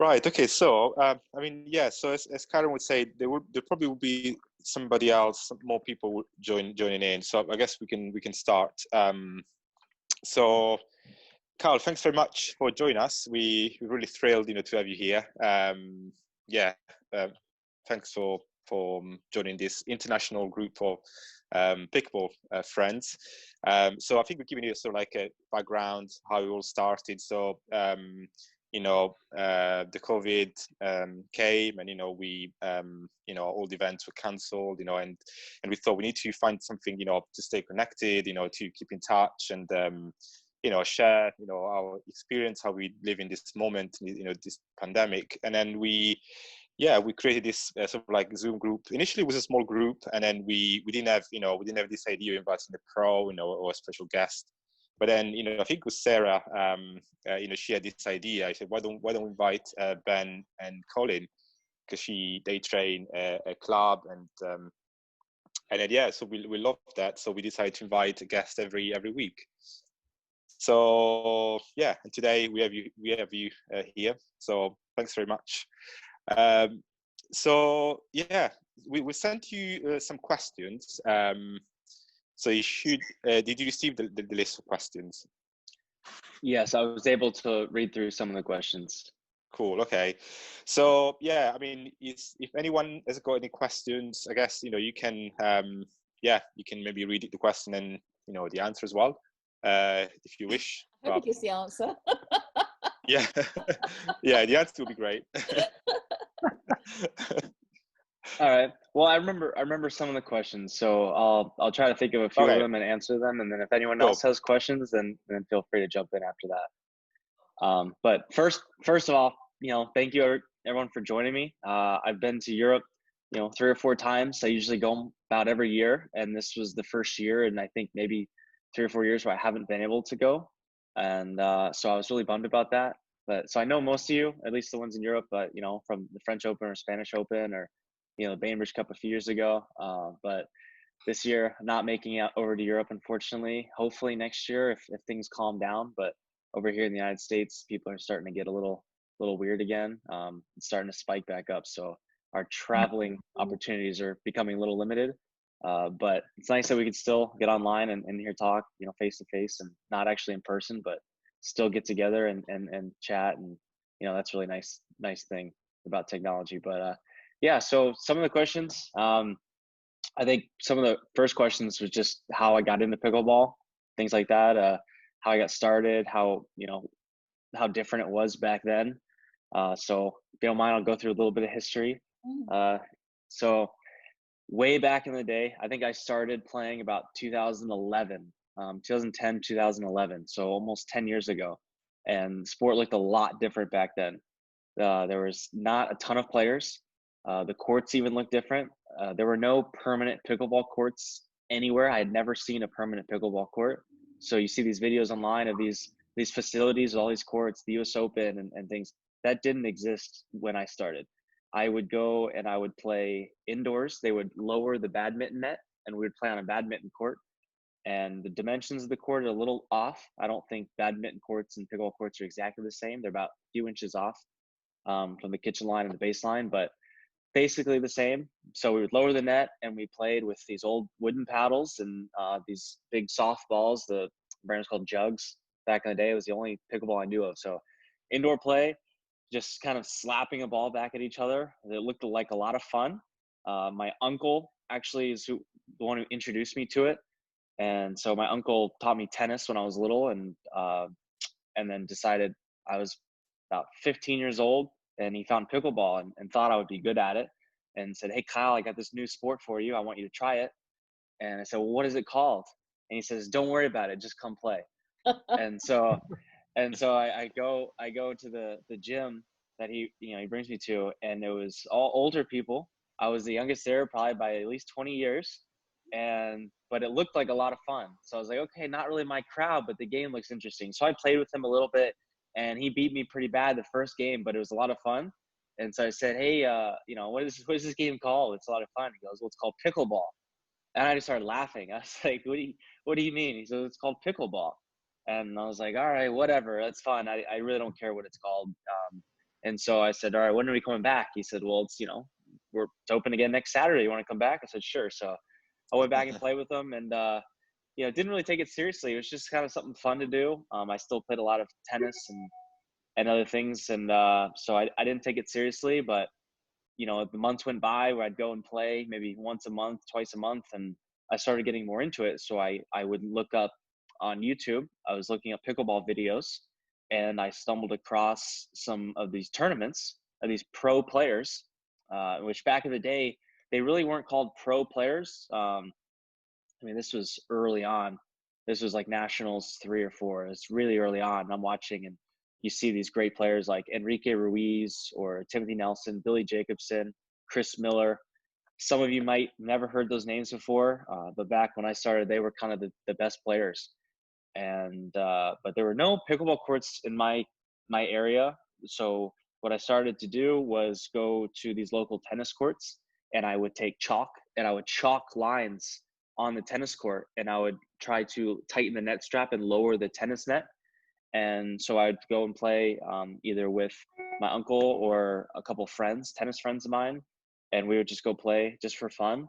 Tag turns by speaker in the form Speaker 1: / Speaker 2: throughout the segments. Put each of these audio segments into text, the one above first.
Speaker 1: Right. Okay. So, I mean, yeah. So, as Karen would say, there probably will be somebody else, more people joining in. So, I guess we can start. So, Carl, thanks very much for joining us. We're really thrilled, to have you here. Yeah. Uh, Thanks for joining this international group of pickleball friends. So, I think we're giving you sort of like a background how it all started. So. The COVID came, and we all the events were cancelled, and we thought we need to find something, to stay connected, to keep in touch, and share, our experience, how we live in this moment, this pandemic. And then we created this sort of like Zoom group. Initially, it was a small group, and then we didn't have this idea of inviting a pro, or a special guest. But then, I think it was Sarah, she had this idea. I said, why don't we invite Ben and Colin, because they train a club, and then, so we loved that. So we decided to invite a guest every week. So and today we have you here. So thanks very much. We sent you some questions. So you should. Did you receive the list of questions?
Speaker 2: Yes, I was able to read through some of the questions.
Speaker 1: Cool. Okay. So I mean, if anyone has got any questions, I guess you can you can maybe read the question and the answer as well, if you wish.
Speaker 3: I hope it gives the answer.
Speaker 1: Yeah, the answer will be great.
Speaker 2: All right. Well, I remember some of the questions, so I'll try to think of a few of them and answer them, and then if anyone else has questions, then feel free to jump in after that. But first of all, thank you everyone for joining me. I've been to Europe, 3 or 4 times. I usually go about every year, and this was the first year, and I think maybe 3 or 4 years where I haven't been able to go, and so I was really bummed about that. But so I know most of you, at least the ones in Europe, but from the French Open or Spanish Open or the Bainbridge Cup a few years ago. But this year, not making it over to Europe, unfortunately. Hopefully next year if things calm down. But over here in the United States, people are starting to get a little weird again. It's starting to spike back up. So our traveling opportunities are becoming a little limited. But it's nice that we could still get online and hear talk, face to face, and not actually in person, but still get together and chat. And that's really nice thing about technology. But so some of the questions, I think some of the first questions was just how I got into pickleball, things like that, how I got started, how different it was back then. So if you don't mind, I'll go through a little bit of history. So way back in the day, I think I started playing about 2011, 2010, 2011. So almost 10 years ago. And sport looked a lot different back then. There was not a ton of players. The courts even looked different. There were no permanent pickleball courts anywhere. I had never seen a permanent pickleball court. So you see these videos online of these facilities, all these courts, the US Open and things. That didn't exist when I started. I would go and I would play indoors. They would lower the badminton net and we would play on a badminton court. And the dimensions of the court are a little off. I don't think badminton courts and pickleball courts are exactly the same. They're about a few inches off from the kitchen line and the baseline, but basically the same. So we would lower the net and we played with these old wooden paddles and these big soft balls. The brand was called Jugs. Back in the day, it was the only pickleball I knew of. So indoor play, just kind of slapping a ball back at each other. It looked like a lot of fun. My uncle actually is the one who introduced me to it. And so my uncle taught me tennis when I was little, and then decided I was about 15 years old, and he found pickleball and thought I would be good at it, and said, "Hey Kyle, I got this new sport for you. I want you to try it." And I said, "Well, what is it called?" And he says, "Don't worry about it. Just come play." and so I go to the gym that he brings me to, and it was all older people. I was the youngest there, probably by at least 20 years. But it looked like a lot of fun. So I was like, okay, not really my crowd, but the game looks interesting. So I played with him a little bit, and he beat me pretty bad the first game, but it was a lot of fun. And so I said, "Hey, what is this game called? It's a lot of fun." He goes, "Well, it's called pickleball." And I just started laughing. I was like, what do you mean? He said, "It's called pickleball." And I was like, "All right, whatever. That's fun. I really don't care what it's called." And so I said, all right, when are we coming back? He said, well, it's, it's open again next Saturday. You want to come back? I said, sure. So I went back and played with him, and, didn't really take it seriously. It was just kind of something fun to do. I still played a lot of tennis and other things. And so I didn't take it seriously, but, the months went by where I'd go and play maybe once a month, twice a month. And I started getting more into it. So I would look up on YouTube. I was looking up pickleball videos, and I stumbled across some of these tournaments of these pro players, which back in the day, they really weren't called pro players. This was early on. This was like nationals 3 or 4. It's really early on. And I'm watching, and you see these great players like Enrique Ruiz or Timothy Nelson, Billy Jacobson, Chris Miller. Some of you might never heard those names before, but back when I started, they were kind of the best players. And but there were no pickleball courts in my area. So what I started to do was go to these local tennis courts, and I would take chalk and I would chalk lines on the tennis court, and I would try to tighten the net strap and lower the tennis net. And so I'd go and play either with my uncle or a couple friends, tennis friends of mine, and we would just go play just for fun.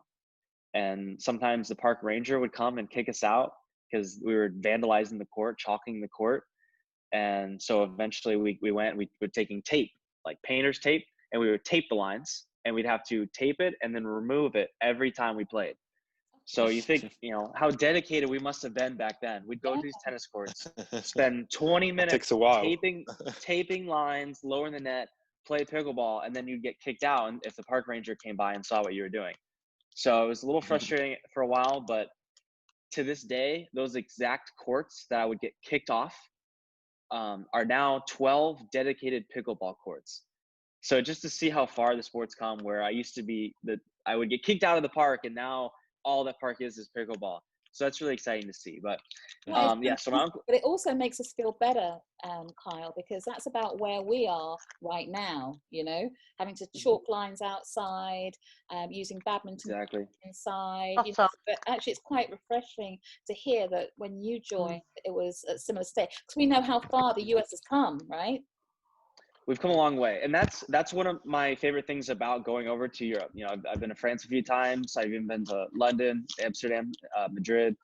Speaker 2: And sometimes the park ranger would come and kick us out because we were vandalizing the court, chalking the court. And so eventually we were taking tape, like painter's tape, and we would tape the lines, and we'd have to tape it and then remove it every time we played. So you think, how dedicated we must have been back then. We'd go to these tennis courts, spend 20 minutes
Speaker 1: takes a while.
Speaker 2: taping lines, lowering the net, play pickleball, and then you'd get kicked out and if the park ranger came by and saw what you were doing. So it was a little frustrating for a while, but to this day, those exact courts that I would get kicked off are now 12 dedicated pickleball courts. So just to see how far the sport's come, where I used to be I would get kicked out of the park, and now all that park is pickleball. So that's really exciting to see. But so my uncle.
Speaker 3: But it also makes us feel better, Kyle, because that's about where we are right now. Having to chalk lines outside, using badminton inside. But actually, it's quite refreshing to hear that when you joined, it was a similar state, because we know how far the US has come, right?
Speaker 2: We've come a long way, and that's one of my favorite things about going over to Europe. I've been to France a few times. I've even been to London, Amsterdam, Madrid.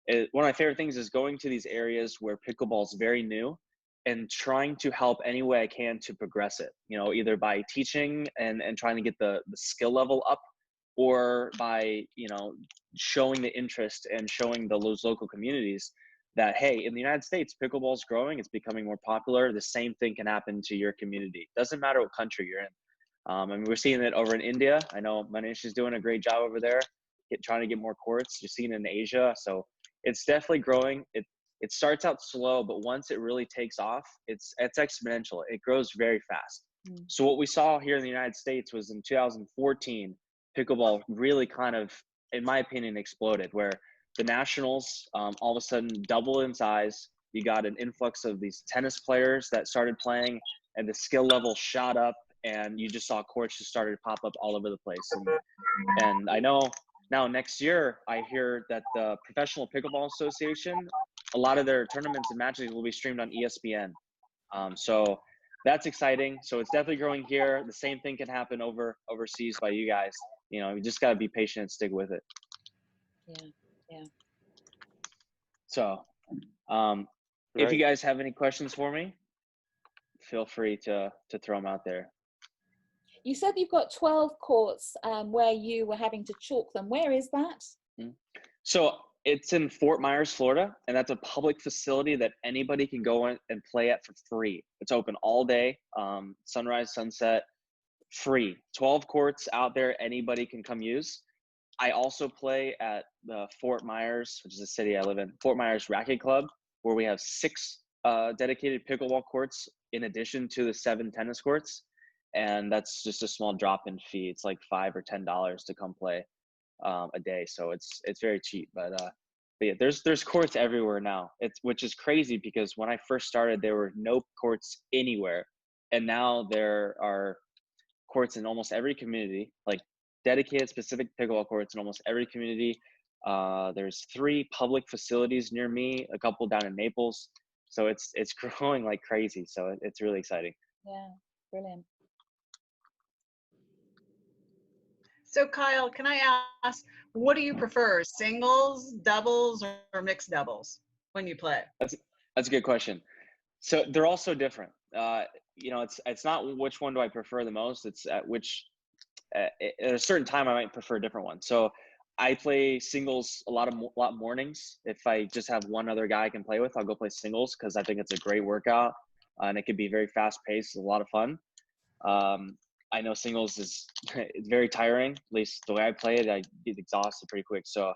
Speaker 2: One of my favorite things is going to these areas where pickleball is very new, and trying to help any way I can to progress it. Either by teaching and trying to get the skill level up, or by showing the interest and showing those local communities that, hey, in the United States, pickleball is growing. It's becoming more popular. The same thing can happen to your community. Doesn't matter what country you're in. We're seeing it over in India. I know Manish is doing a great job over there, trying to get more courts. You're seeing it in Asia. So it's definitely growing. It starts out slow, but once it really takes off, it's exponential. It grows very fast. So what we saw here in the United States was in 2014, pickleball really kind of, in my opinion, exploded, where the nationals all of a sudden doubled in size. You got an influx of these tennis players that started playing, and the skill level shot up, and you just saw courts just started to pop up all over the place. And I know now next year, I hear that the Professional Pickleball Association, a lot of their tournaments and matches will be streamed on ESPN. So that's exciting. So it's definitely growing here. The same thing can happen overseas by you guys. You just got to be patient and stick with it.
Speaker 3: Yeah.
Speaker 2: So, if you guys have any questions for me, feel free to throw them out there.
Speaker 3: You said you've got 12 courts where you were having to chalk them. Where is that?
Speaker 2: So it's in Fort Myers, Florida, and that's a public facility that anybody can go in and play at for free. It's open all day, sunrise, sunset, free. 12 courts out there, anybody can come use. I also play at the Fort Myers, which is a city I live in, Fort Myers Racket Club, where we have 6 dedicated pickleball courts in addition to the 7 tennis courts. And that's just a small drop-in fee. It's like $5 or $10 to come play a day. So it's very cheap. But yeah, there's courts everywhere now, which is crazy, because when I first started, there were no courts anywhere. And now there are courts in almost every community, like dedicated specific pickleball courts in almost every community. There's 3 public facilities near me, a couple down in Naples. So it's growing like crazy. So it's really exciting.
Speaker 3: Yeah, Brilliant.
Speaker 4: So Kyle, can I ask, what do you prefer, singles, doubles, or mixed doubles when you play?
Speaker 2: That's a good question. So they're all so different. You know, it's not which one do I prefer the most. It's at a certain time I might prefer a different one. So I play singles a lot mornings. If I just have one other guy I can play with, I'll go play singles because I think it's a great workout and it can be very fast paced. It's a lot of fun. I know singles it's very tiring. At least the way I play it, I get exhausted pretty quick. So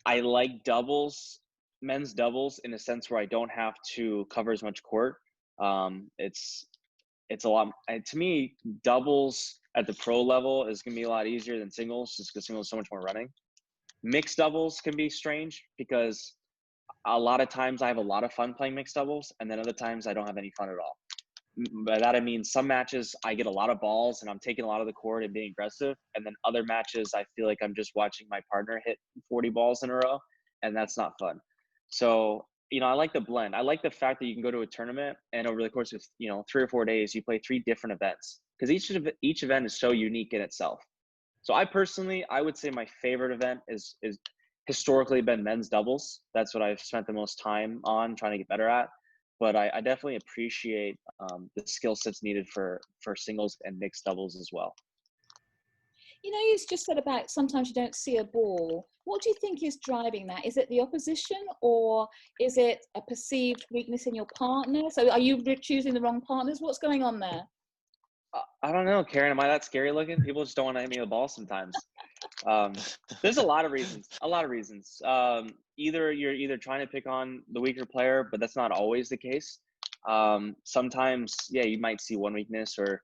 Speaker 2: I like doubles, men's doubles, in a sense where I don't have to cover as much court. It's a lot. And to me, doubles at the pro level is going to be a lot easier than singles, just because singles is so much more running. Mixed doubles can be strange because a lot of times I have a lot of fun playing mixed doubles, and then other times I don't have any fun at all. By that I mean some matches I get a lot of balls and I'm taking a lot of the court and being aggressive, and then other matches I feel like I'm just watching my partner hit 40 balls in a row, and that's not fun. So, you know, I like the blend. I like the fact that you can go to a tournament and over the course of, you know, 3 or 4 days, you play 3 different events because each event is so unique in itself. So I would say my favorite event is historically been men's doubles. That's what I've spent the most time on trying to get better at. But I definitely appreciate the skill sets needed for singles and mixed doubles as well.
Speaker 3: You know, you just said about sometimes you don't see a ball. What do you think is driving that? Is it the opposition, or is it a perceived weakness in your partner? So are you choosing the wrong partners? What's going on there?
Speaker 2: I don't know, Karen. Am I that scary looking? People just don't want to hit me the ball sometimes. There's a lot of reasons. Either you're trying to pick on the weaker player, but that's not always the case. Sometimes, yeah, you might see one weakness, or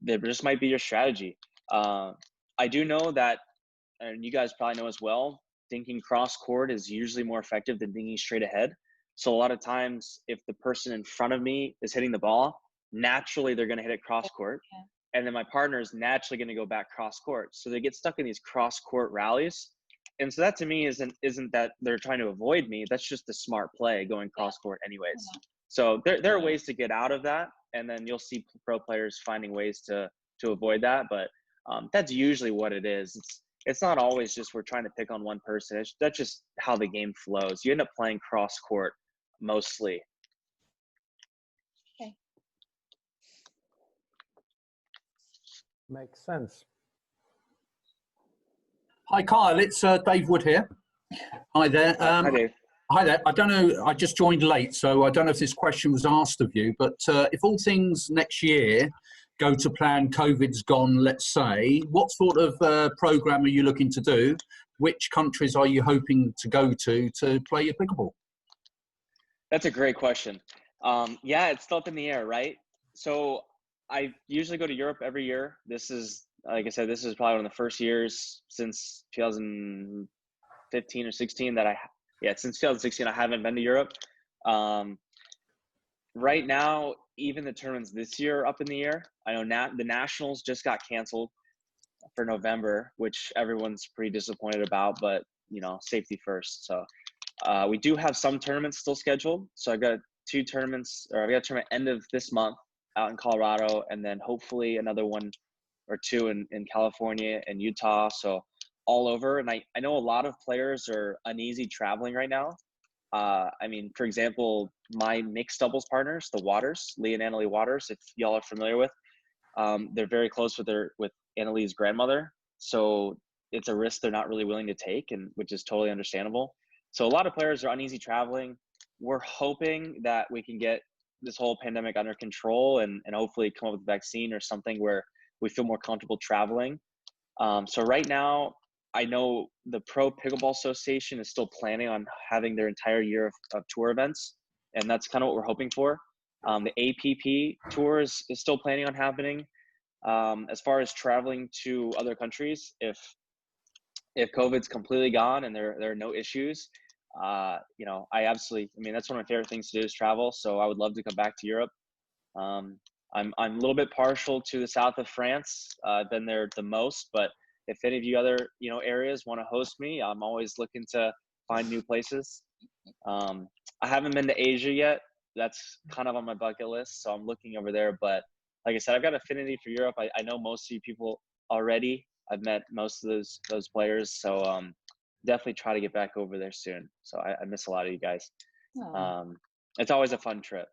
Speaker 2: there just might be your strategy. I do know that, and you guys probably know as well, thinking cross court is usually more effective than thinking straight ahead. So a lot of times, if the person in front of me is hitting the ball, naturally they're going to hit it cross court. Yeah. And then my partner is naturally going to go back cross court. So they get stuck in these cross court rallies. And so that to me isn't that they're trying to avoid me. That's just the smart play going cross court anyways. Yeah. So there are ways to get out of that. And then you'll see pro players finding ways to avoid that. But that's usually what it is. It's not always just we're trying to pick on one person. That's just how the game flows. You end up playing cross court mostly.
Speaker 3: Okay.
Speaker 5: Makes sense. Hi, Kyle. It's Dave Wood here. Hi there.
Speaker 2: Hi, Dave.
Speaker 5: Hi there. I don't know. I just joined late, so I don't know if this question was asked of you. But if all things next year go to plan, COVID's gone, let's say, what sort of program are you looking to do? Which countries are you hoping to go to play your pickleball?
Speaker 2: That's a great question. Yeah, it's still up in the air, right? So I usually go to Europe every year. This is, like I said, this is probably one of the first years since 2015 or 16 since 2016, I haven't been to Europe. Right now, even the tournaments this year are up in the air. I know the Nationals just got canceled for November, which everyone's pretty disappointed about, but, you know, safety first. So we do have some tournaments still scheduled. So I've got 2 tournaments, or I've got a tournament end of this month out in Colorado, and then hopefully another 1 or 2 in California and Utah. So all over. And I know a lot of players are uneasy traveling right now. I mean, for example, my mixed doubles partners, the Waters, Lee and Annalie Waters, if y'all are familiar with, they're very close with Annalie's grandmother. So it's a risk they're not really willing to take, and which is totally understandable. So a lot of players are uneasy traveling. We're hoping that we can get this whole pandemic under control and hopefully come up with a vaccine or something where we feel more comfortable traveling. So right now, I know the Pro Pickleball Association is still planning on having their entire year of tour events, and that's kind of what we're hoping for. The APP tour is still planning on happening. As far as traveling to other countries, if COVID's completely gone and there are no issues, you know, that's one of my favorite things to do is travel. So I would love to come back to Europe. I'm a little bit partial to the south of France. I've been there the most, but if any of you other, you know, areas want to host me, I'm always looking to find new places. I haven't been to Asia yet. That's kind of on my bucket list, so I'm looking over there. But like I said, I've got affinity for Europe. I know most of you people already. I've met most of those players. So definitely try to get back over there soon. So I miss a lot of you guys. It's always a fun trip.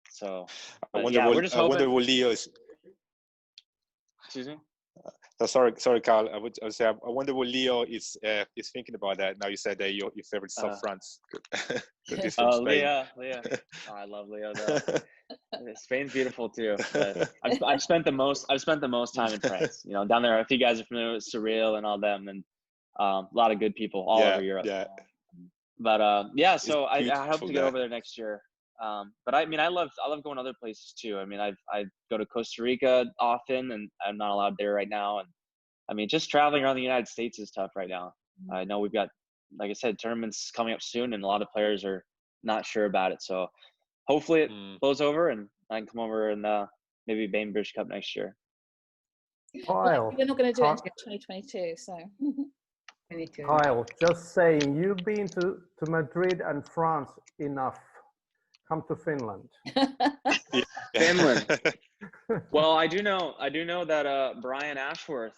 Speaker 2: So we're just hoping.
Speaker 1: I wonder what Leo is.
Speaker 2: Excuse me?
Speaker 1: Sorry, Carl. I would say I wonder what Leo is thinking about that. Now you said that your favorite South France. Good from Spain.
Speaker 2: Leah. Oh, I love Leo though. Spain's beautiful too. But I've spent the most time in France. You know, down there. If you guys are familiar with Surreal and all them, and a lot of good people all over Europe.
Speaker 1: Yeah.
Speaker 2: But so I hope to get over there next year. But I mean, I love going other places too. I mean, I go to Costa Rica often, and I'm not allowed there right now. And I mean, just traveling around the United States is tough right now. I know we've got, like I said, tournaments coming up soon, and a lot of players are not sure about it. So hopefully it blows over, and I can come over and maybe Bainbridge Cup next year.
Speaker 3: Well, we're not going to do it until 2022, so.
Speaker 6: Kyle, just saying, you've been to Madrid and France enough. Come to Finland.
Speaker 2: Finland. Well, I do know that Brian Ashworth,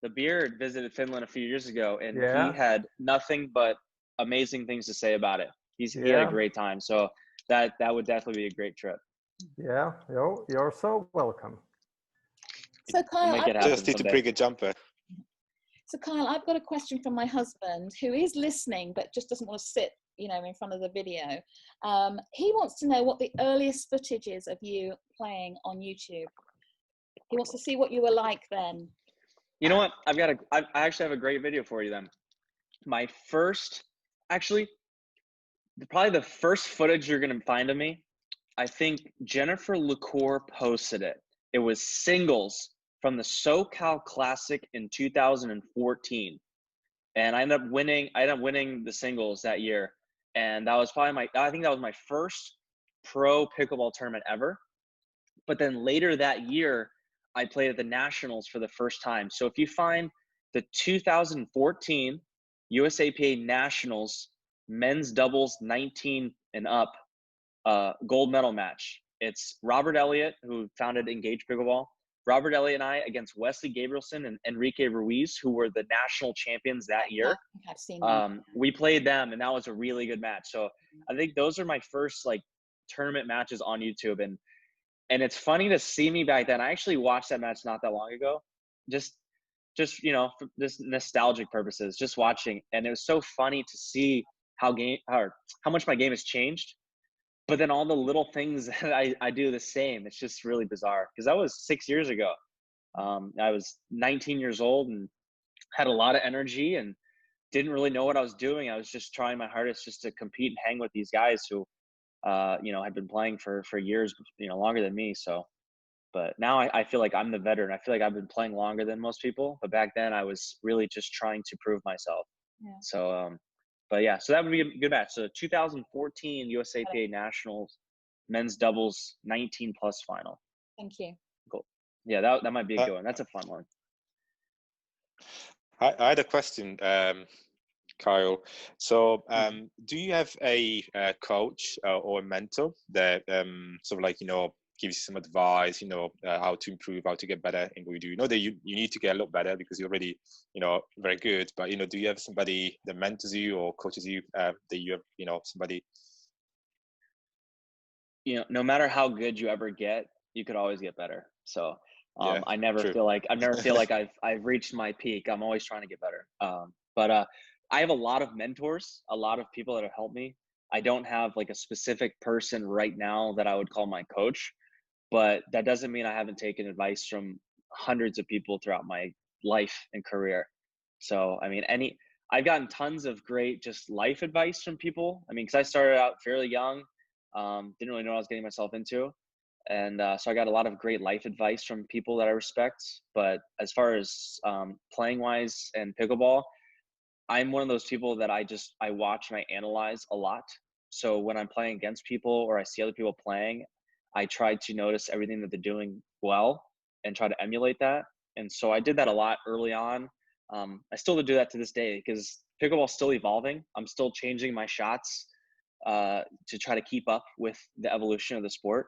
Speaker 2: the Beard, visited Finland a few years ago, and he had nothing but amazing things to say about it. He had a great time. So that would definitely be a great trip.
Speaker 6: Yeah, you're so welcome.
Speaker 3: So Kyle,
Speaker 2: I
Speaker 1: just need to bring a jumper.
Speaker 3: So Kyle, I've got a question from my husband who is listening but just doesn't want to sit, you know, in front of the video. He wants to know what the earliest footage is of you playing on YouTube. He wants to see what you were like then.
Speaker 2: You know what? I actually have a great video for you then. Probably the first footage you're going to find of me, I think Jennifer LaCour posted it. It was singles from the SoCal Classic in 2014. And I ended up winning the singles that year. And that was probably I think that was my first pro pickleball tournament ever. But then later that year, I played at the Nationals for the first time. So if you find the 2014 USAPA Nationals men's doubles 19 and up gold medal match, it's Robert Elliott, who founded Engage Pickleball, Robert Elliott and I against Wesley Gabrielson and Enrique Ruiz, who were the national champions that year.
Speaker 3: I've seen them.
Speaker 2: We played them, and that was a really good match. So I think those are my first like tournament matches on YouTube, and it's funny to see me back then. I actually watched that match not that long ago, just you know, for this nostalgic purposes, just watching, and it was so funny to see how much my game has changed. But then all the little things that I do the same. It's just really bizarre because that was 6 years ago. I was 19 years old and had a lot of energy and didn't really know what I was doing. I was just trying my hardest just to compete and hang with these guys who, you know, had been playing for years, you know, longer than me. So, but now I feel like I'm the veteran. I feel like I've been playing longer than most people. But back then I was really just trying to prove myself.
Speaker 3: Yeah.
Speaker 2: So, but yeah, so that would be a good match. So 2014 USAPA Nationals men's doubles 19 plus final.
Speaker 3: Thank you.
Speaker 2: Cool. Yeah, that might be a good one. That's a fun one.
Speaker 1: I had a question, Kyle. So do you have a coach or a mentor that sort of like, you know, gives you some advice, you know, how to improve, how to get better in what you do? You know that you need to get a lot better because you're already, you know, very good. But, you know, do you have somebody that mentors you or coaches you that you have, you know, somebody?
Speaker 2: You know, no matter how good you ever get, you could always get better. So I never feel like I've reached my peak. I'm always trying to get better. But I have a lot of mentors, a lot of people that have helped me. I don't have like a specific person right now that I would call my coach. But that doesn't mean I haven't taken advice from hundreds of people throughout my life and career. So, I mean, I've gotten tons of great just life advice from people. I mean, because I started out fairly young, didn't really know what I was getting myself into. And so I got a lot of great life advice from people that I respect. But as far as playing wise and pickleball, I'm one of those people that I watch and I analyze a lot. So when I'm playing against people or I see other people playing, I try to notice everything that they're doing well and try to emulate that. And so I did that a lot early on. I still do that to this day because pickleball's still evolving. I'm still changing my shots to try to keep up with the evolution of the sport.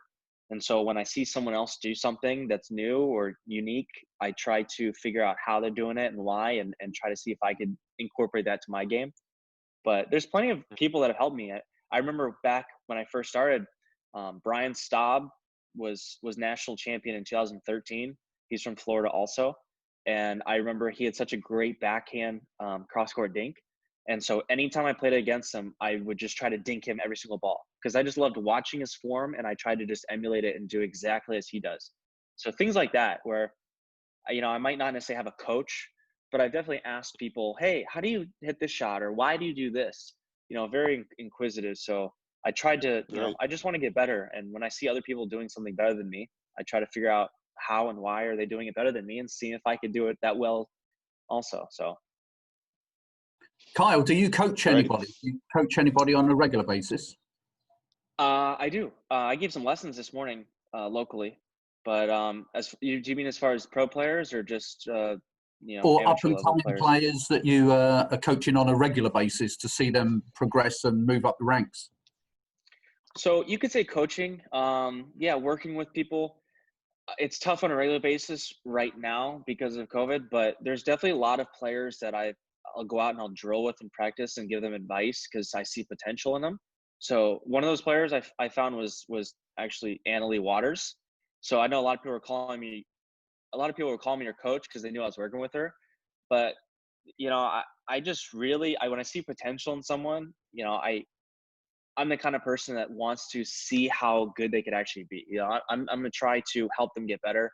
Speaker 2: And so when I see someone else do something that's new or unique, I try to figure out how they're doing it and why, and try to see if I could incorporate that to my game. But there's plenty of people that have helped me. I remember back when I first started, Brian Staub was national champion in 2013. He's from Florida also. And I remember he had such a great backhand cross-court dink. And so anytime I played against him, I would just try to dink him every single ball because I just loved watching his form, and I tried to just emulate it and do exactly as he does. So things like that where, I might not necessarily have a coach, but I definitely asked people, hey, how do you hit this shot? Or why do you do this? Very inquisitive. So I tried to, I just want to get better. And when I see other people doing something better than me, I try to figure out how and why are they doing it better than me and see if I could do it that well also. So.
Speaker 5: Kyle, do you coach anybody? Do you coach anybody on a regular basis?
Speaker 2: I do. I gave some lessons this morning locally, but do you mean as far as pro players or just
Speaker 5: or up and coming players that you are coaching on a regular basis to see them progress and move up the ranks?
Speaker 2: So you could say coaching. Working with people. It's tough on a regular basis right now because of COVID, but there's definitely a lot of players that I'll go out and I'll drill with and practice and give them advice because I see potential in them. So one of those players I found was actually Annalie Waters. So I know a lot of people were calling me your coach because they knew I was working with her. But I just really when I see potential in someone, I'm the kind of person that wants to see how good they could actually be. I'm going to try to help them get better.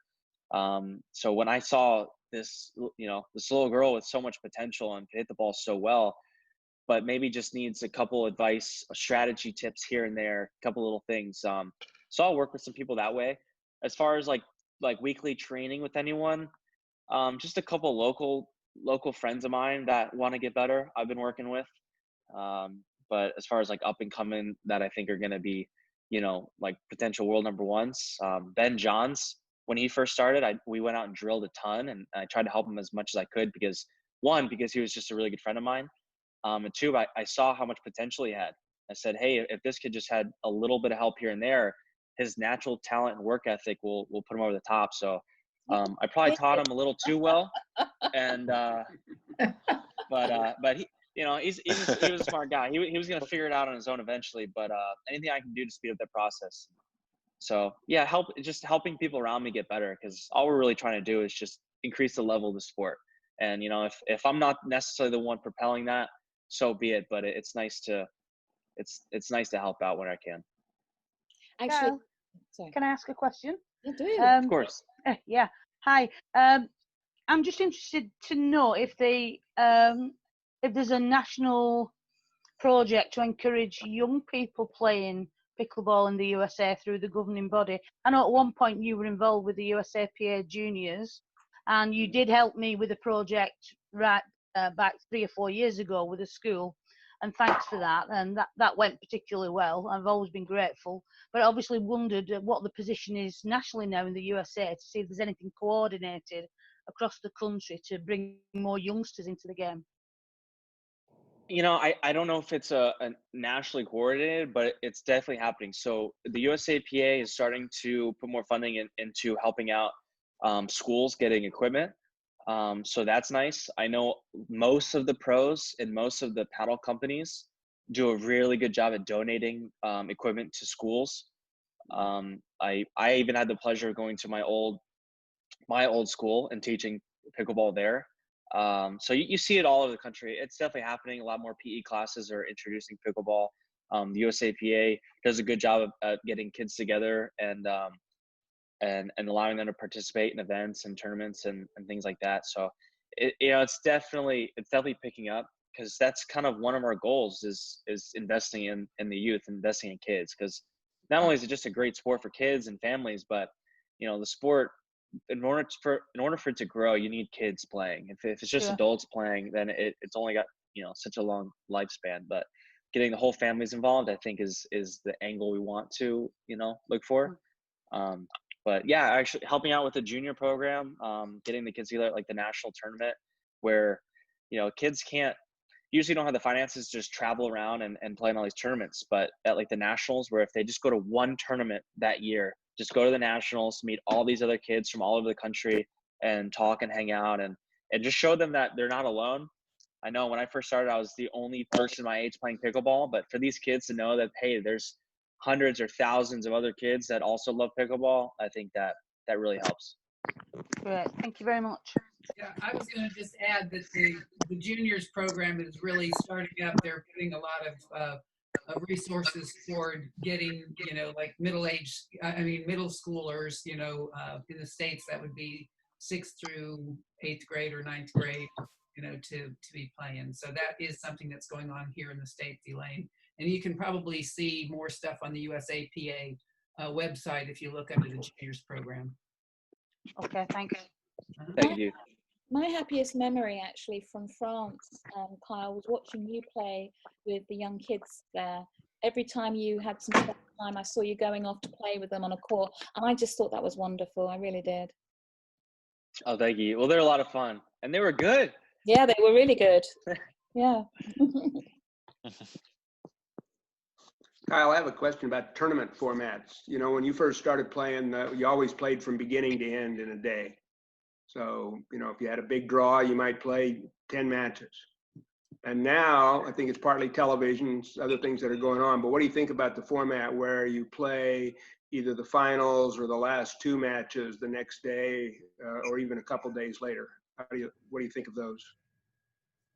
Speaker 2: So when I saw this little girl with so much potential and could hit the ball so well, but maybe just needs a couple advice, strategy tips here and there, a couple little things. So I'll work with some people that way. As far as like weekly training with anyone, just a couple local friends of mine that want to get better, I've been working with. But as far as like up and coming that I think are going to be, like potential world number ones, Ben Johns, when he first started, we went out and drilled a ton, and I tried to help him as much as I could because he was just a really good friend of mine. And two, I saw how much potential he had. I said, hey, if this kid just had a little bit of help here and there, his natural talent and work ethic will put him over the top. So I probably taught him a little too well, and but he. He was a smart guy. He was going to figure it out on his own eventually, but anything I can do to speed up that process. So yeah, just helping people around me get better, because all we're really trying to do is just increase the level of the sport. And if I'm not necessarily the one propelling that, so be it. But it's nice to help out when I can.
Speaker 7: Actually, sorry. Can I ask a question?
Speaker 3: You do.
Speaker 2: Of course.
Speaker 7: Yeah. Hi. I'm just interested to know if there's a national project to encourage young people playing pickleball in the USA through the governing body. I know at one point you were involved with the USAPA juniors, and you did help me with a project back 3 or 4 years ago with a school, and thanks for that. And that went particularly well. I've always been grateful, but I obviously wondered what the position is nationally now in the USA to see if there's anything coordinated across the country to bring more youngsters into the game.
Speaker 2: I don't know if it's a nationally coordinated, but it's definitely happening. So the USAPA is starting to put more funding into helping out schools getting equipment. So that's nice. I know most of the pros and most of the paddle companies do a really good job at donating equipment to schools. I even had the pleasure of going to my old school and teaching pickleball there. So you see it all over the country. It's definitely happening. A lot more PE classes are introducing pickleball. The USAPA does a good job of getting kids together and allowing them to participate in events and tournaments and things like that. So it's definitely picking up, because that's kind of one of our goals is investing in the youth, investing in kids, because not only is it just a great sport for kids and families, but the sport, in order for it to grow, you need kids playing. If it's just adults playing, then it's only got such a long lifespan. But getting the whole families involved, I think is the angle we want to look for. But yeah, actually helping out with the junior program, getting the kids together at like the national tournament, where kids usually don't have the finances to just travel around and play in all these tournaments. But at like the nationals, where if they just go to one tournament that year, just go to the nationals, meet all these other kids from all over the country and talk and hang out and just show them that they're not alone. I know when I first started, I was the only person my age playing pickleball, but for these kids to know that, hey, there's hundreds or thousands of other kids that also love pickleball, I think that really helps.
Speaker 7: Great. Thank you very much.
Speaker 8: Yeah, I was going to just add that the juniors program is really starting up. They're putting a lot of resources toward getting, like middle schoolers, in the States, that would be 6th through 8th grade or 9th grade, to be playing. So that is something that's going on here in the States, Elaine. And you can probably see more stuff on the USAPA website if you look under the juniors program.
Speaker 7: Okay, thanks.
Speaker 2: Thank you.
Speaker 3: My happiest memory actually from France, Kyle, was watching you play with the young kids there. Every time you had some spare time, I saw you going off to play with them on a court, and I just thought that was wonderful. I really did.
Speaker 2: Oh, thank you. Well, they're a lot of fun, and they were good.
Speaker 3: Yeah, they were really good. Yeah.
Speaker 9: Kyle, I have a question about tournament formats. When you first started playing, you always played from beginning to end in a day. So, if you had a big draw, you might play 10 matches. And now I think it's partly television, other things that are going on. But what do you think about the format where you play either the finals or the last 2 matches the next day or even a couple days later? What do you think of those?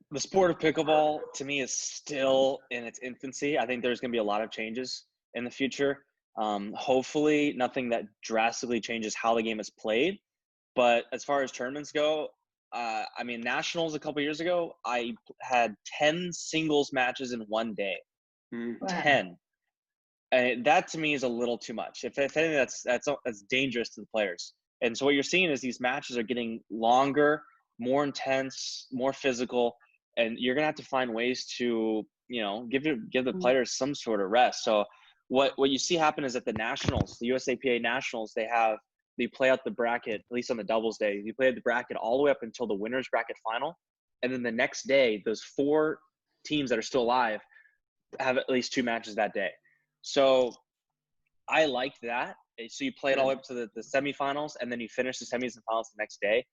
Speaker 2: The sport of pickleball, to me, is still in its infancy. I think there's going to be a lot of changes in the future. Hopefully, nothing that drastically changes how the game is played. But as far as tournaments go, nationals a couple years ago, I had 10 singles matches in one day.
Speaker 9: Wow.
Speaker 2: 10. And that to me is a little too much. If anything, that's dangerous to the players. And so what you're seeing is these matches are getting longer, more intense, more physical, and you're gonna have to find ways to, give the players some sort of rest. So what you see happen is at the nationals, the USAPA nationals, they play out the bracket, at least on the doubles day. You play the bracket all the way up until the winner's bracket final. And then the next day, those 4 teams that are still alive have at least 2 matches that day. So I liked that. So you play it all the way up to the semifinals, and then you finish the semis and finals the next day.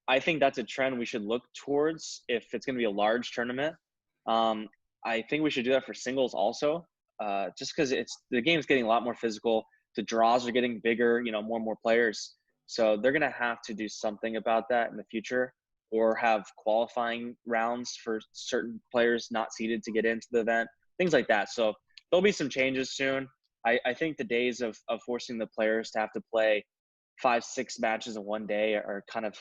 Speaker 2: I think that's a trend we should look towards if it's going to be a large tournament. I think we should do that for singles also, just because the game's getting a lot more physical. The draws are getting bigger, more and more players. So they're going to have to do something about that in the future, or have qualifying rounds for certain players not seeded to get into the event, things like that. So there'll be some changes soon. I think the days of forcing the players to have to play 5-6 matches in one day are kind of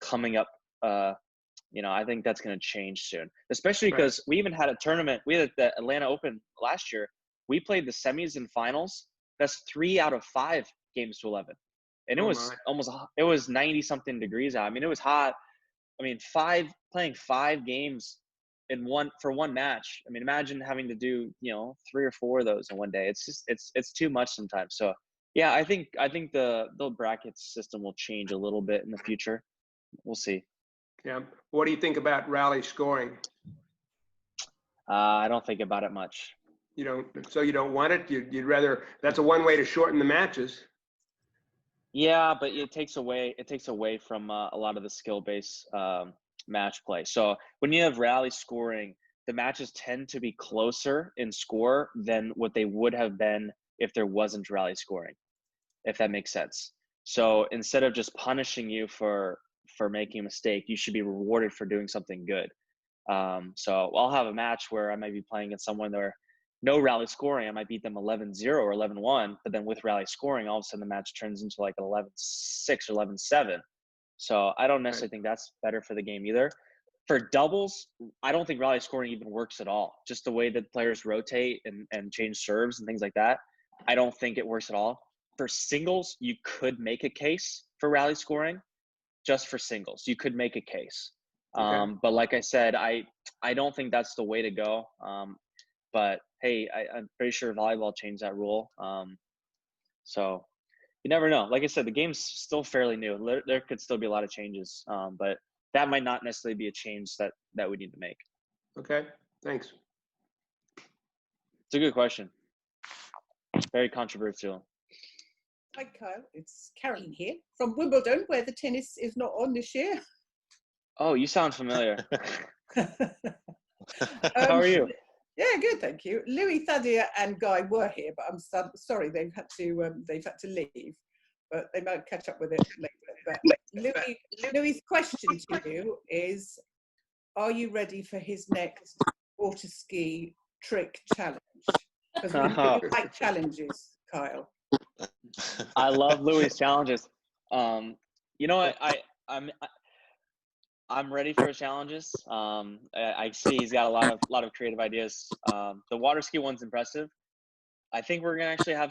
Speaker 2: coming up. I think that's going to change soon, especially because we even had a tournament. We had the Atlanta Open last year. We played the semis and finals. That's 3 out of 5 games to 11. And it was 90 something degrees out. It was hot. Playing 5 games for one match. Imagine having to do, 3 or 4 of those in one day. It's just, it's too much sometimes. So yeah, I think the bracket system will change a little bit in the future. We'll see.
Speaker 9: Yeah. What do you think about rally scoring?
Speaker 2: I don't think about it much.
Speaker 9: You don't want it? You'd rather, that's one way to shorten the matches.
Speaker 2: Yeah, but it takes away from a lot of the skill-based match play. So when you have rally scoring, the matches tend to be closer in score than what they would have been if there wasn't rally scoring, if that makes sense. So instead of just punishing you for making a mistake, you should be rewarded for doing something good. So I'll have a match where I might be playing against someone where no rally scoring, I might beat them 11-0 or 11-1, but then with rally scoring, all of a sudden the match turns into like 11-6 or 11-7. So I don't necessarily think that's better for the game either. For doubles, I don't think rally scoring even works at all. Just the way that players rotate and change serves and things like that, I don't think it works at all. For singles, you could make a case for rally scoring. Just for singles, you could make a case.
Speaker 9: Okay.
Speaker 2: But like I said, I don't think that's the way to go. But hey, I'm pretty sure volleyball changed that rule. So you never know. Like I said, the game's still fairly new. There could still be a lot of changes, but that might not necessarily be a change that we need to make.
Speaker 9: Okay, thanks.
Speaker 2: It's a good question. Very controversial.
Speaker 10: Hi, Kyle. It's Carolyn here from Wimbledon, where the tennis is not on this year.
Speaker 2: Oh, you sound familiar. How are you?
Speaker 10: Yeah, good, thank you. Louis, Thadia, and Guy were here, but I'm sorry they've had to leave. But they might catch up with it later. But Louis' question to you is: are you ready for his next water ski trick challenge? Because we like challenges, Kyle.
Speaker 2: I love Louis' challenges. You know what? I'm ready for his challenges. I see he's got a lot of creative ideas. The water ski one's impressive. I think we're gonna actually have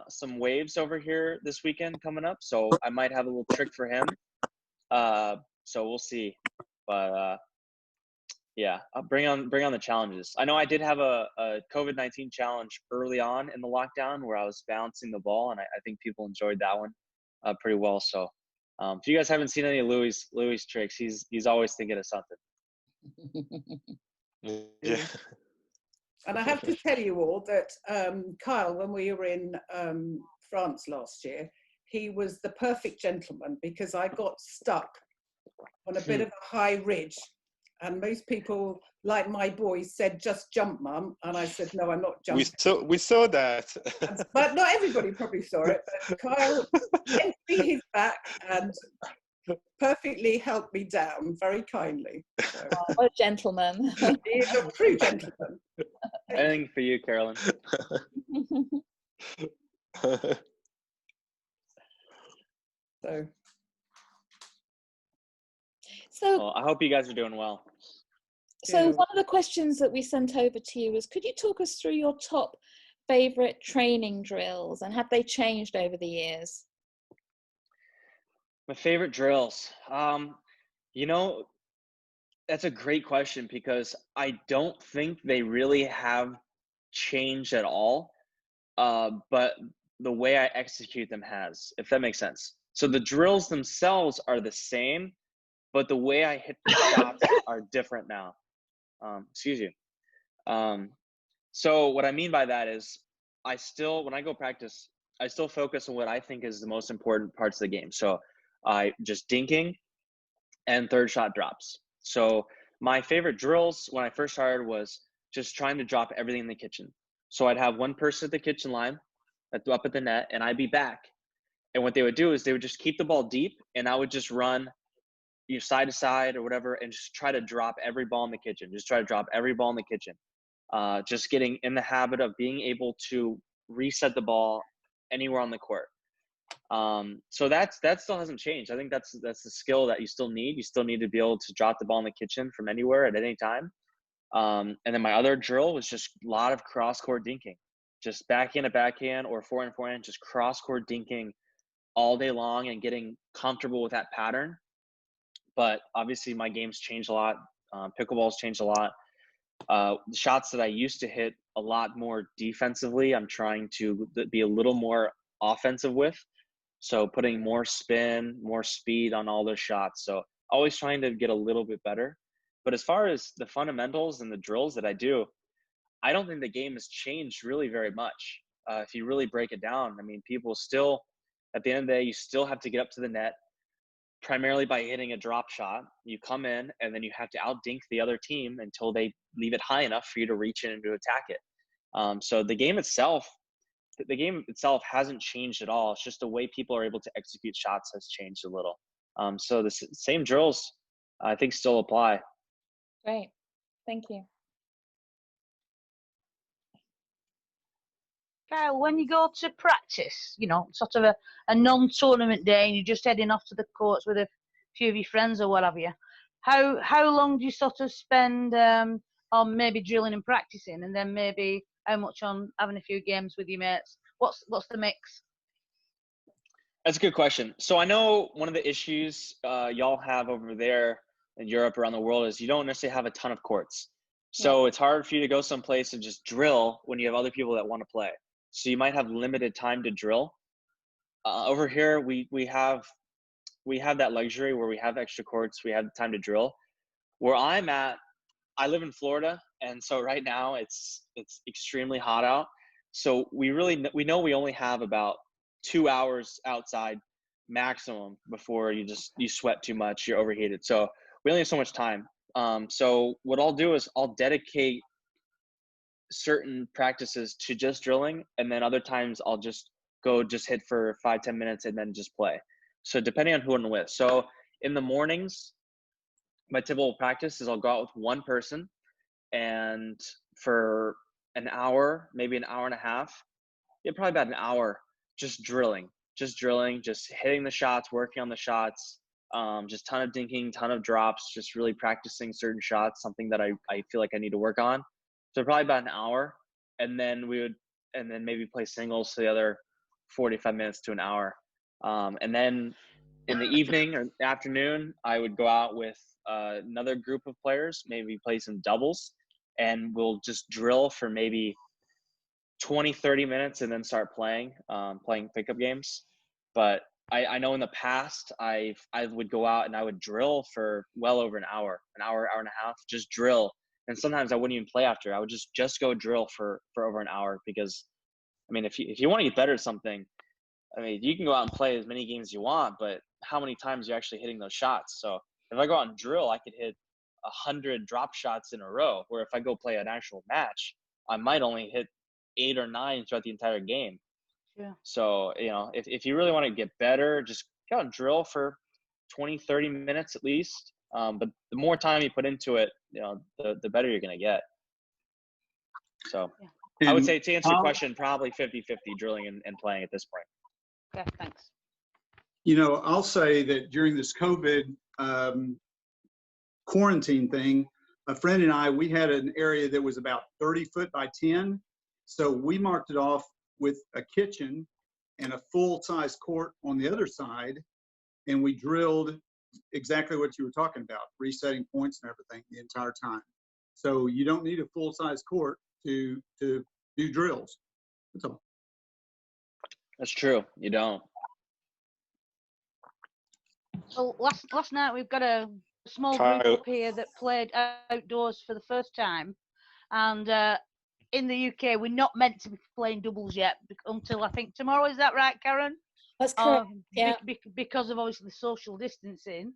Speaker 2: some waves over here this weekend coming up, so I might have a little trick for him. So we'll see. But yeah, bring on the challenges. I know I did have a COVID-19 challenge early on in the lockdown where I was bouncing the ball, and I think people enjoyed that one pretty well. So if you guys haven't seen any of Louis tricks, he's always thinking of something.
Speaker 1: Yeah.
Speaker 10: And I have to tell you all that Kyle, when we were in France last year, he was the perfect gentleman because I got stuck on a bit of a high ridge. And most people, like my boys, said, just jump, Mum. And I said, no, I'm not jumping.
Speaker 1: We saw that.
Speaker 10: But not everybody probably saw it. But Kyle lent me his back and perfectly helped me down very kindly. So.
Speaker 3: Oh, what a gentleman.
Speaker 10: He's a true gentleman.
Speaker 2: Anything for you, Carolyn.
Speaker 3: So
Speaker 2: well, I hope you guys are doing well.
Speaker 3: So one of the questions that we sent over to you was, could you talk us through your top favorite training drills and have they changed over the years?
Speaker 2: My favorite drills. You know, that's a great question because I don't think they really have changed at all. But the way I execute them has, if that makes sense. So the drills themselves are the same, but the way I hit the shots are different now. Excuse you. So what I mean by that is when I go practice, I still focus on what I think is the most important parts of the game. So I just dinking and third shot drops. So my favorite drills when I first started was just trying to drop everything in the kitchen. So I'd have one person at the kitchen line up at the net and I'd be back. And what they would do is they would just keep the ball deep and I would just run side to side or whatever and just try to drop every ball in the kitchen. Just try to drop every ball in the kitchen. Just getting in the habit of being able to reset the ball anywhere on the court. So that still hasn't changed. I think that's the skill that you still need. You still need to be able to drop the ball in the kitchen from anywhere at any time. And then my other drill was just a lot of cross court dinking, just backhand to backhand or forehand, just cross court dinking all day long and getting comfortable with that pattern. But obviously my game's changed a lot. Pickleball's changed a lot. The shots that I used to hit a lot more defensively, I'm trying to be a little more offensive with. So putting more spin, more speed on all those shots. So always trying to get a little bit better. But as far as the fundamentals and the drills that I do, I don't think the game has changed really very much. If you really break it down, I mean, people still, at the end of the day, you still have to get up to the net, primarily by hitting a drop shot. You come in and then you have to out-dink the other team until they leave it high enough for you to reach in and to attack it. So the game itself hasn't changed at all. It's just the way people are able to execute shots has changed a little. So the same drills, I think, still apply.
Speaker 3: Great. Thank you.
Speaker 7: Kyle, when you go to practice, sort of a non-tournament day and you're just heading off to the courts with a few of your friends or what have you, how long do you sort of spend on maybe drilling and practicing, and then maybe how much on having a few games with your mates? What's the mix?
Speaker 2: That's a good question. So I know one of the issues y'all have over there in Europe, around the world, is you don't necessarily have a ton of courts. So It's hard for you to go someplace and just drill when you have other people that want to play. So you might have limited time to drill. Over here, we have that luxury where we have extra courts, we have the time to drill. Where I'm at, I live in Florida, and so right now it's extremely hot out. So we know we only have about 2 hours outside maximum before you sweat too much, you're overheated. So we only have so much time. So what I'll do is I'll dedicate certain practices to just drilling, and then other times I'll just hit for 5-10 minutes and then just play. So depending on who I'm with. So in the mornings, my typical practice is I'll go out with one person, and for an hour, maybe an hour and a half, probably about an hour, just drilling, just hitting the shots, working on the shots, just ton of dinking, ton of drops, just really practicing certain shots, something that I feel like I need to work on. So probably about an hour, and then maybe play singles for the other 45 minutes to an hour. And then in the evening or afternoon, I would go out with another group of players, maybe play some doubles, and we'll just drill for maybe 20-30 minutes and then start playing pickup games. But I know in the past I would go out and I would drill for well over an hour and a half, just drill. And sometimes I wouldn't even play after. I would just go drill for over an hour, because I mean, if you want to get better at something, I mean, you can go out and play as many games as you want, but how many times are you actually hitting those shots? So if I go out and drill, I could hit 100 drop shots in a row, where if I go play an actual match, I might only hit 8 or 9 throughout the entire game.
Speaker 7: Yeah.
Speaker 2: So, if you really want to get better, just go out and drill for 20-30 minutes at least. But the more time you put into it, the better you're going to get. So I would say, to answer your question, probably 50-50 drilling and playing at this point.
Speaker 7: Okay, thanks.
Speaker 11: I'll say that during this COVID quarantine thing, a friend and I, we had an area that was about 30 foot by 10. So we marked it off with a kitchen and a full-size court on the other side. And we drilled exactly what you were talking about, resetting points and everything the entire time. So you don't need a full-size court to do drills. That's all.
Speaker 2: That's true. You don't.
Speaker 7: Well, last night we've got a small group up here that played outdoors for the first time, and in the UK we're not meant to be playing doubles yet until I think tomorrow. Is that right, Karen?
Speaker 3: That's correct. Yeah.
Speaker 7: Because of obviously social distancing.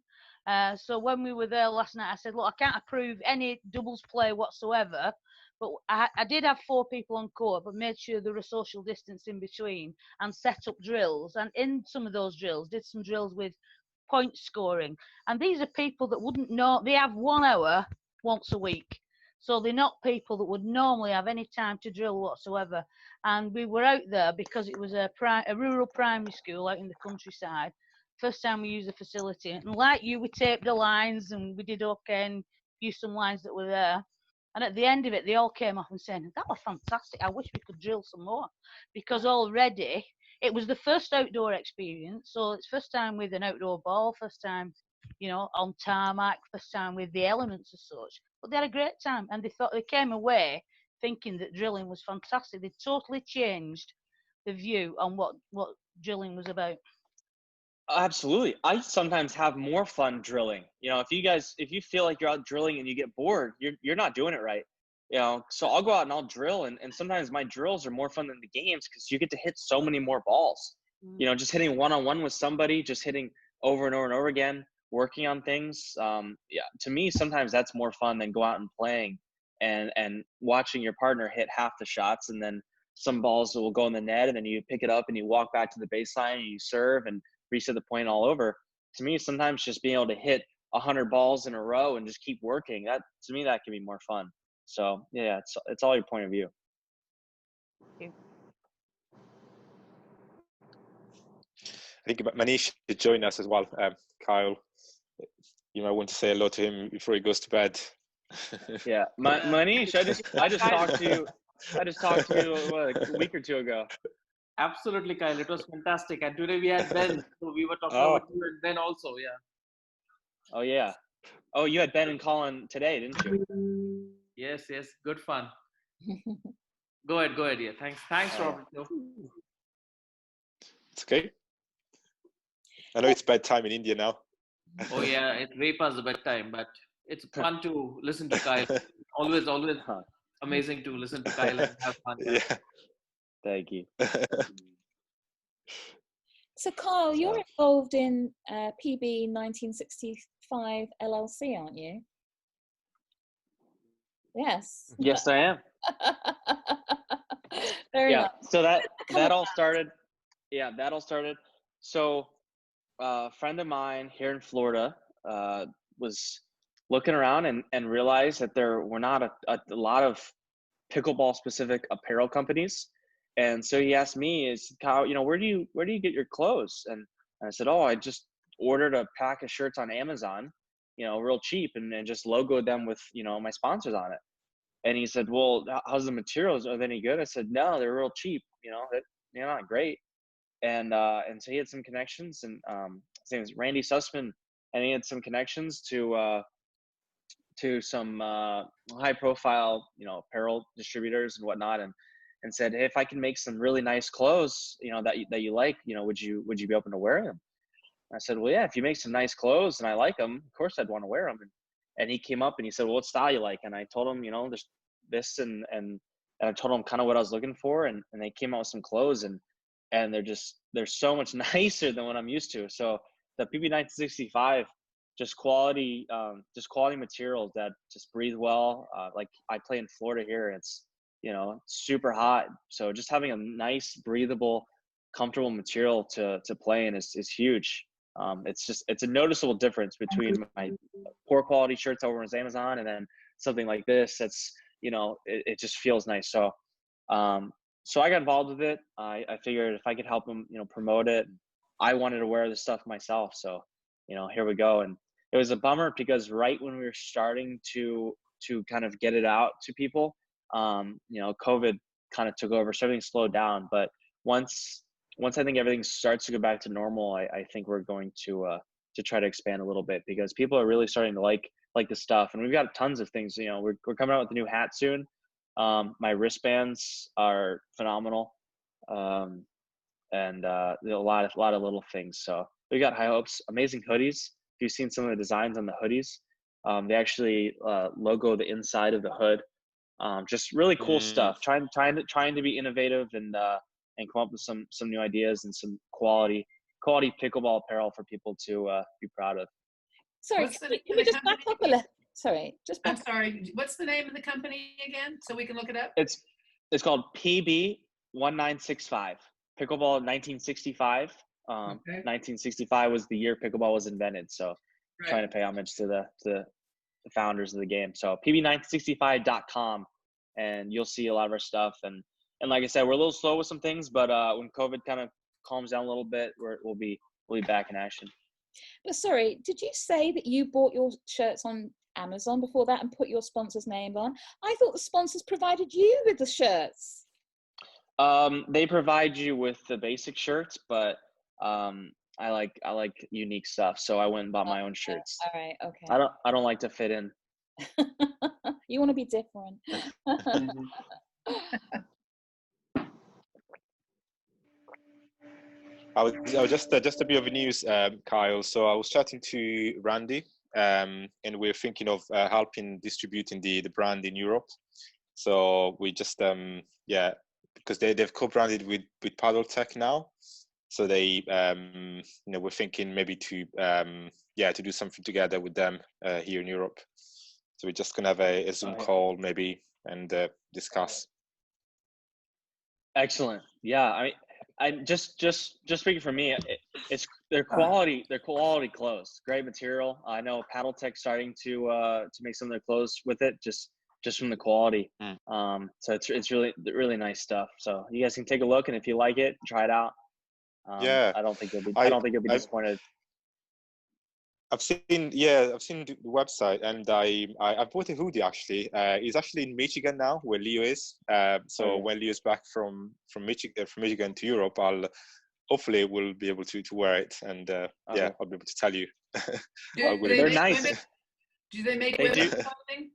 Speaker 7: So when we were there last night, I said, look, I can't approve any doubles play whatsoever, but I did have 4 people on court, but made sure there was social distance in between and set up drills. And in some of those drills, did some drills with point scoring. And these are people that wouldn't know, they have 1 hour once a week. So they're not people that would normally have any time to drill whatsoever. And we were out there because it was a rural primary school out in the countryside. First time we used the facility. And like you, we taped the lines and we did okay and used some lines that were there. And at the end of it, they all came off and said, that was fantastic. I wish we could drill some more. Because already, it was the first outdoor experience. So it's first time with an outdoor ball, first time, on tarmac, first time with the elements as such. But they had a great time, and they came away thinking that drilling was fantastic. They totally changed the view on what drilling was about.
Speaker 2: Absolutely. I sometimes have more fun drilling. If you feel like you're out drilling and you get bored, you're not doing it right. So I'll go out and I'll drill, and sometimes my drills are more fun than the games because you get to hit so many more balls. Just hitting one-on-one with somebody, just hitting over and over and over again, working on things. To me, sometimes that's more fun than go out and playing and watching your partner hit half the shots, and then some balls will go in the net, and then you pick it up and you walk back to the baseline and you serve and reset the point all over. To me, sometimes just being able to hit 100 balls in a row and just keep working, that can be more fun. So yeah, it's all your point of view.
Speaker 7: Thank you.
Speaker 1: I think Manish should join us as well. Kyle, you might want to say hello to him before he goes to bed.
Speaker 2: Yeah, Manish, I just talked to you. I just talked to you a week or 2 ago.
Speaker 12: Absolutely, Kyle. It was fantastic. And today we had Ben, so we were talking about you and Ben also. Yeah.
Speaker 2: Oh yeah. Oh, you had Ben and Colin today, didn't you?
Speaker 12: Yes. Good fun. Go ahead. Yeah. Thanks, Robert. No.
Speaker 1: It's okay. I know it's bedtime in India now.
Speaker 12: Oh yeah, it's way past the bedtime, but it's fun to listen to Kyle. Always amazing to listen to Kyle and have fun.
Speaker 1: Yeah.
Speaker 2: Thank you.
Speaker 3: So Kyle, you're involved in PB 1965 LLC, aren't you? Yes.
Speaker 2: Yes, I am.
Speaker 3: Very nice.
Speaker 2: So that all started. Yeah, that all started. So a friend of mine here in Florida was looking around and realized that there were not a lot of pickleball specific apparel companies. And so he asked me, Kyle, where do you get your clothes? And I said, oh, I just ordered a pack of shirts on Amazon, real cheap, and just logoed them with, my sponsors on it. And he said, well, how's the materials? Are they any good? I said, no, they're real cheap. They're not great. And so he had some connections, and his name is Randy Sussman, and he had some connections to some high profile, apparel distributors and whatnot, and said, hey, if I can make some really nice clothes, that you like, would you be open to wearing them? I said, well, yeah, if you make some nice clothes and I like them, of course I'd want to wear them. And he came up and he said, well, what style you like? And I told him, there's this, and I told him kind of what I was looking for. And they came out with some clothes, and they're so much nicer than what I'm used to. So the PB 1965, just quality materials that just breathe well. Like I play in Florida here, and it's, super hot. So just having a nice, breathable, comfortable material to play in is huge. It's a noticeable difference between my poor quality shirts over on Amazon and then something like this. That's, it just feels nice. So, so I got involved with it. I figured if I could help them, promote it, I wanted to wear this stuff myself. So, here we go. And it was a bummer because right when we were starting to kind of get it out to people, COVID kind of took over, so everything slowed down. But once I think everything starts to go back to normal, I think we're going to try to expand a little bit, because people are really starting to like the stuff. And we've got tons of things, we're coming out with a new hat soon. My wristbands are phenomenal. And a lot of little things. So we got high hopes. Amazing hoodies. If you've seen some of the designs on the hoodies, they actually logo the inside of the hood. Just really cool stuff. Trying to be innovative and come up with some new ideas and some quality pickleball apparel for people to be proud of.
Speaker 3: Sorry, can we just back up a little? Sorry, just back.
Speaker 8: I'm sorry. What's the name of the company again, so we can look it up?
Speaker 2: It's called PB 1965. Pickleball 1965. 1965 was the year pickleball was invented. So trying to pay homage to the founders of the game. So pb965.com, and you'll see a lot of our stuff. And like I said, we're a little slow with some things, but when COVID kind of calms down a little bit, we'll be back in action.
Speaker 3: But sorry, did you say that you bought your shirts on Amazon before that and put your sponsor's name on? I thought the sponsors provided you with the shirts.
Speaker 2: They provide you with the basic shirts, but I like unique stuff, so I went and bought my own shirts.
Speaker 3: All right, okay.
Speaker 2: I don't like to fit in.
Speaker 3: You want to be different.
Speaker 1: I was just a bit of news, Kyle. So I was chatting to Randy, and we're thinking of helping distributing the brand in Europe. So we just because they've co-branded with Paddle Tech now. So they we're thinking maybe to do something together with them here in Europe. So we're just gonna have a Zoom call maybe and discuss.
Speaker 2: Excellent. Yeah, I just speaking for me, it's their quality clothes, great material. I know Paddle Tech starting to make some of their clothes with it, just from the quality. So it's really nice stuff. So you guys can take a look, and if you like it, try it out. I don't think you'll be disappointed.
Speaker 1: I've seen the website, and I bought a hoodie actually. He's actually in Michigan now, where Leo is. So when Leo's back from Michigan to Europe, hopefully we'll be able to wear it, and I'll be able to tell you.
Speaker 2: They're nice.
Speaker 8: Do they make women's clothing?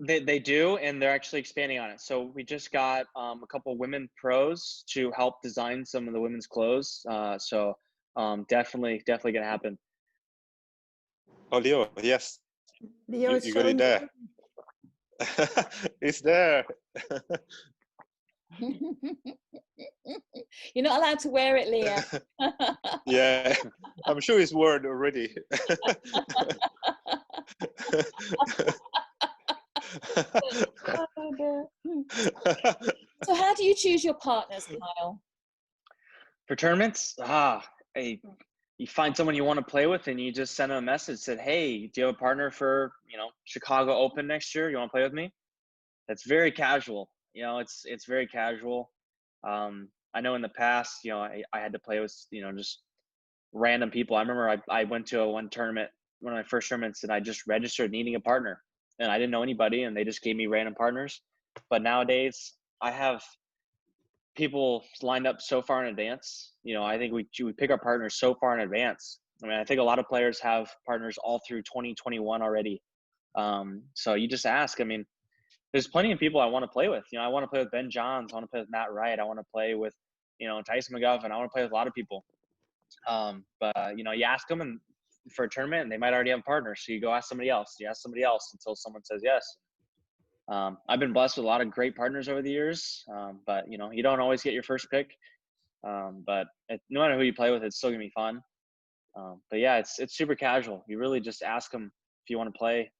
Speaker 2: They do, and they're actually expanding on it. So we just got a couple women pros to help design some of the women's clothes. So definitely gonna happen.
Speaker 1: Oh, Leo, yes.
Speaker 10: Leo,
Speaker 1: you got it there. It's there.
Speaker 3: You're not allowed to wear it, Leah.
Speaker 1: Yeah, I'm sure it's worn already.
Speaker 3: So how do you choose your partners, Kyle?
Speaker 2: For tournaments, you find someone you want to play with and you just send them a message, said, hey, do you have a partner for, Chicago Open next year? You want to play with me? That's very casual. It's very casual. I know in the past, I had to play with, just random people. I remember I went to one tournament, one of my first tournaments, and I just registered needing a partner, and I didn't know anybody, and they just gave me random partners. But nowadays, I have people lined up so far in advance. I think we pick our partners so far in advance. I mean, I think a lot of players have partners all through 2021 already. So you just ask. I mean, there's plenty of people I want to play with. I want to play with Ben Johns. I want to play with Matt Wright. I want to play with, Tyson McGuffin. I want to play with a lot of people. But you ask them and for a tournament, and they might already have a partner. So you go ask somebody else. You ask somebody else until someone says yes. I've been blessed with a lot of great partners over the years. But you don't always get your first pick. But no matter who you play with, it's still gonna be fun. But yeah, it's super casual. You really just ask them if you want to play.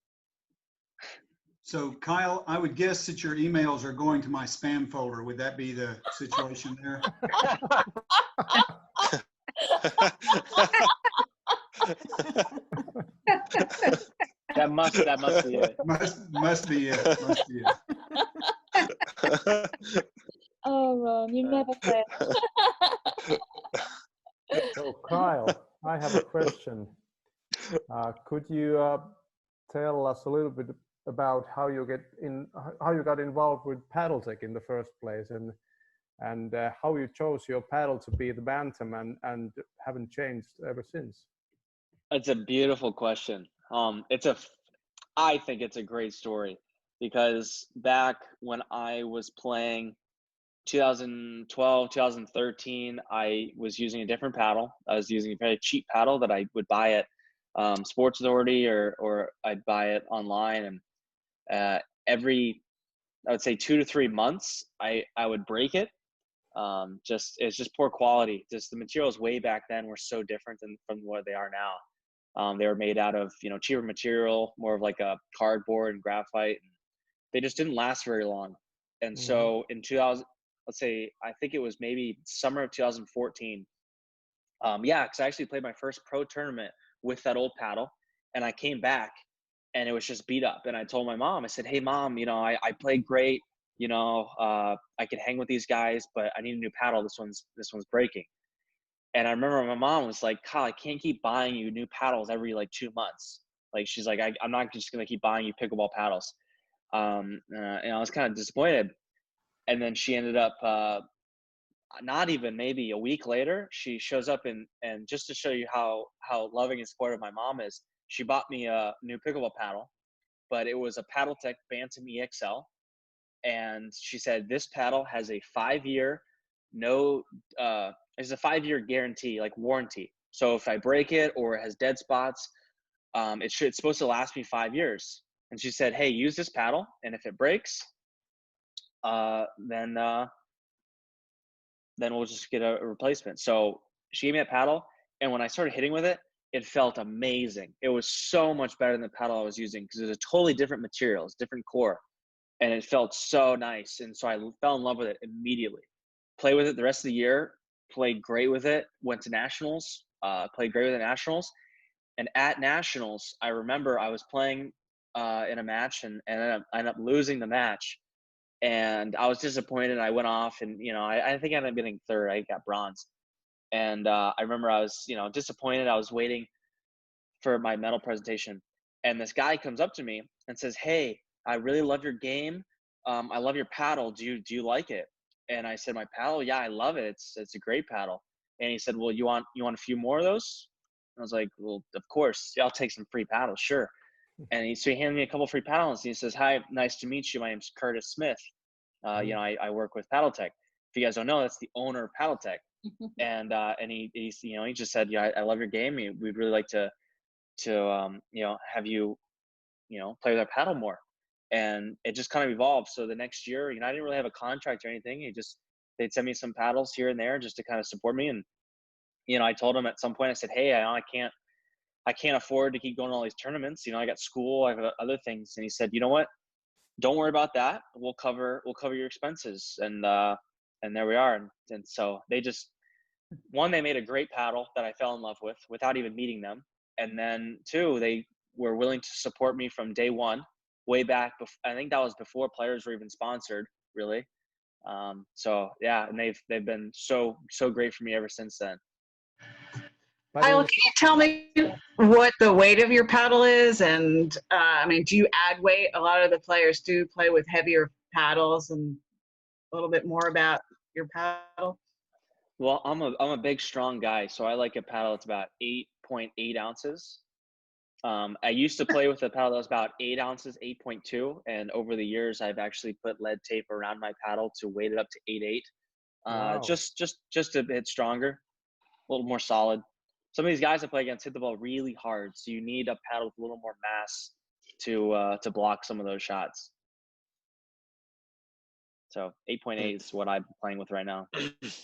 Speaker 11: So Kyle, I would guess that your emails are going to my spam folder. Would that be the situation there?
Speaker 2: That must be it.
Speaker 11: Must be it. Must be
Speaker 3: it. Oh, Ron, you never fail.
Speaker 6: So Kyle, I have a question. Could you tell us a little bit about how you got involved with Paddletech in the first place, and how you chose your paddle to be the Bantam and haven't changed ever since?
Speaker 2: It's a beautiful question. I think it's a great story, because back when I was playing 2012, 2013, I was using a different paddle. I was using a very cheap paddle that I would buy at Sports Authority or I'd buy it online. And every, I would say 2 to 3 months, I would break it. It's just poor quality. Just the materials way back then were so different from what they are now. They were made out of, cheaper material, more of like a cardboard and graphite. And they just didn't last very long. And so in 2000, let's say, I think it was maybe summer of 2014. Because I actually played my first pro tournament with that old paddle, and I came back and it was just beat up. And I told my mom, I said, hey mom, I played great. I could hang with these guys, but I need a new paddle. This one's breaking. And I remember my mom was like, Kyle, I can't keep buying you new paddles every 2 months. Like, she's like, I'm not just going to keep buying you pickleball paddles. And I was kind of disappointed. And then she ended up, not even maybe a week later, she shows up and just to show you how loving and supportive my mom is, she bought me a new pickleball paddle, but it was a Paddletech Bantam EXL. And she said, this paddle has a 5-year, it's a 5-year guarantee, like warranty. So if I break it or it has dead spots, it's supposed to last me 5 years. And she said, hey, use this paddle, and if it breaks, then we'll just get a replacement. So she gave me a paddle, and when I started hitting with it, it felt amazing. It was so much better than the paddle I was using, because it was a totally different material, it's different core, and it felt so nice. And so I fell in love with it immediately. Played with it the rest of the year, played great with it, went to nationals, played great with the nationals. And at nationals, I remember I was playing in a match and I ended up losing the match. And I was disappointed. I went off and, I think I ended up getting third. I got bronze. And I remember I was, disappointed. I was waiting for my medal presentation. And this guy comes up to me and says, hey, I really love your game. I love your paddle. Do you like it? And I said, my paddle? Yeah, I love it. It's a great paddle. And he said, well, you want a few more of those? And I was like, well, of course. Yeah, I'll take some free paddles. Sure. And so he handed me a couple free paddles, and he says, hi, nice to meet you. My name's Curtis Smith. I work with Paddletech. If you guys don't know, that's the owner of Paddletech. And he just said, yeah, I love your game. We'd really like to have you, play with our paddle more. And it just kind of evolved. So the next year, I didn't really have a contract or anything. they'd send me some paddles here and there just to kind of support me. And, you know, I told him at some point, I said, hey, I can't afford to keep going to all these tournaments. You know, I got school, I have other things. And he said, you know what, don't worry about that. We'll cover your expenses. And there we are. And so they just, one, they made a great paddle that I fell in love with without even meeting them. And then two, they were willing to support me from day one, way back. I think that was before players were even sponsored, really. So yeah, and they've been so great for me ever since then.
Speaker 4: Kyle, can you tell me what the weight of your paddle is? And I mean, do you add weight? A lot of the players do play with heavier paddles, and a little bit more about your paddle.
Speaker 2: Well, I'm a big, strong guy, so I like a paddle that's about 8.8 ounces. I used to play with a paddle that was about 8 ounces, 8.2, and over the years, I've actually put lead tape around my paddle to weight it up to 8.8.
Speaker 6: Wow.
Speaker 2: Just a bit stronger, a little more solid. Some of these guys that play against hit the ball really hard, so you need a paddle with a little more mass to block some of those shots. So 8.8 is what I'm playing with right now.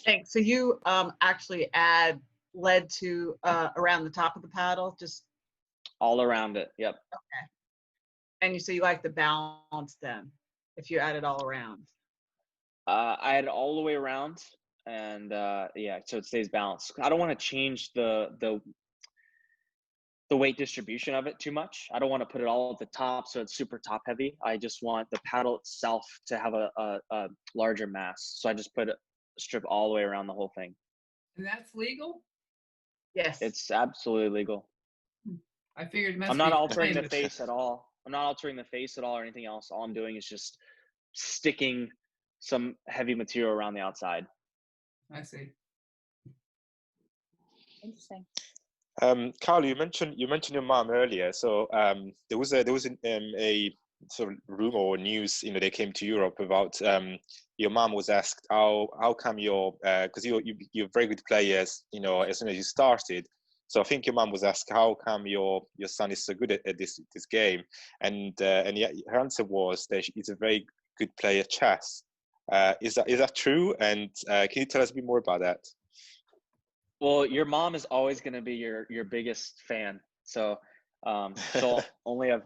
Speaker 4: Thanks. So you actually add lead to around the top of the paddle, just
Speaker 2: all around it. Yep.
Speaker 4: Okay. And you say you like the balance then, if you add it all around.
Speaker 2: I add it all the way around, and yeah, so it stays balanced. I don't want to change the weight distribution of it too much. I don't want to put it all at the top so it's super top heavy. I just want the paddle itself to have a larger mass. So I just put a strip all the way around the whole thing.
Speaker 8: And that's legal?
Speaker 4: Yes.
Speaker 2: It's absolutely legal.
Speaker 8: I figured it must
Speaker 2: I'm not
Speaker 8: be
Speaker 2: altering the
Speaker 8: famous.
Speaker 2: face at all. I'm not altering the face at all or anything else. All I'm doing is just sticking some heavy material around the outside.
Speaker 8: I see.
Speaker 3: Interesting.
Speaker 1: Carl, you mentioned your mom earlier. So there was a sort of rumor or news, you know, they came to Europe about your mom was asked how come you're because you're very good players, you know, as soon as you started. So I think your mom was asked how come your son is so good at this game, and yeah, her answer was that he's a very good player at chess. Is that true? And can you tell us a bit more about that?
Speaker 2: Well, your mom is always going to be your biggest fan, so she'll only have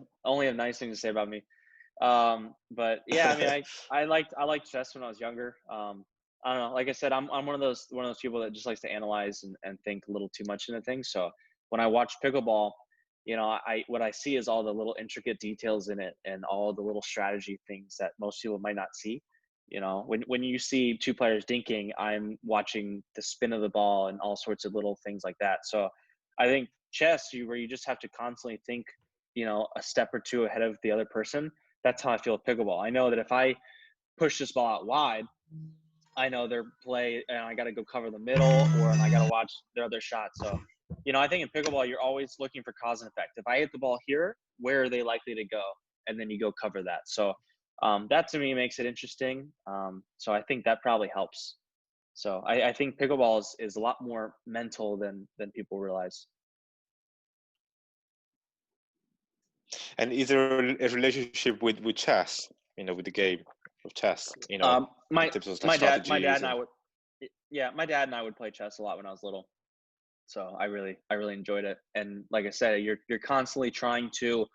Speaker 2: nice things to say about me. But yeah, I mean, I liked chess when I was younger. I don't know. Like I said, I'm one of those people that just likes to analyze and think a little too much into things. So when I watch pickleball, you know, what I see is all the little intricate details in it and all the little strategy things that most people might not see. You know, when you see two players dinking, I'm watching the spin of the ball and all sorts of little things like that. So I think chess, where you just have to constantly think, you know, a step or two ahead of the other person. That's how I feel with pickleball. I know that if I push this ball out wide, I know their play and I got to go cover the middle and I got to watch their other shot. So, you know, I think in pickleball, you're always looking for cause and effect. If I hit the ball here, where are they likely to go? And then you go cover that. So that to me makes it interesting. So I think that probably helps. So I think pickleball is a lot more mental than people realize.
Speaker 1: And is there a relationship with chess, you know, with the game of chess, you know,
Speaker 2: my dad and I would play chess a lot when I was little. So I really enjoyed it. And like I said, you're constantly trying to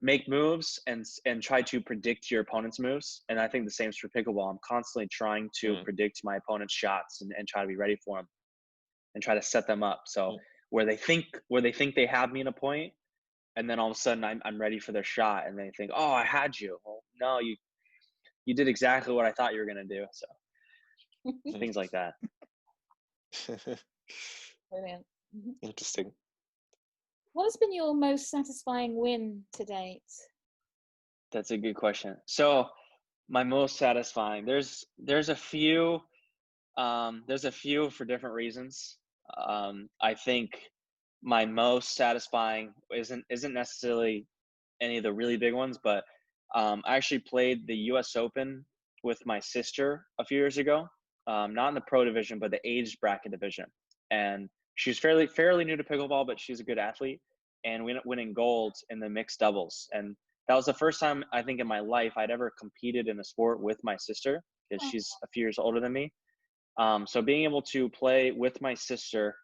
Speaker 2: make moves and try to predict your opponent's moves. And I think the same is for pickleball. I'm constantly trying to predict my opponent's shots and try to be ready for them and try to set them up. So where they think they have me in a point, and then all of a sudden I'm ready for their shot and they think, oh, I had you. Well, no, you did exactly what I thought you were going to do. So things like that.
Speaker 3: Brilliant.
Speaker 1: Interesting.
Speaker 3: What has been your most satisfying win to date?
Speaker 2: That's a good question. So my most satisfying, there's a few for different reasons. I think my most satisfying isn't necessarily any of the really big ones, but I actually played the US Open with my sister a few years ago, not in the pro division, but the age bracket division. And she's fairly new to pickleball, but she's a good athlete. And we ended up winning gold in the mixed doubles. And that was the first time I think in my life I'd ever competed in a sport with my sister, because she's a few years older than me. So being able to play with my sister,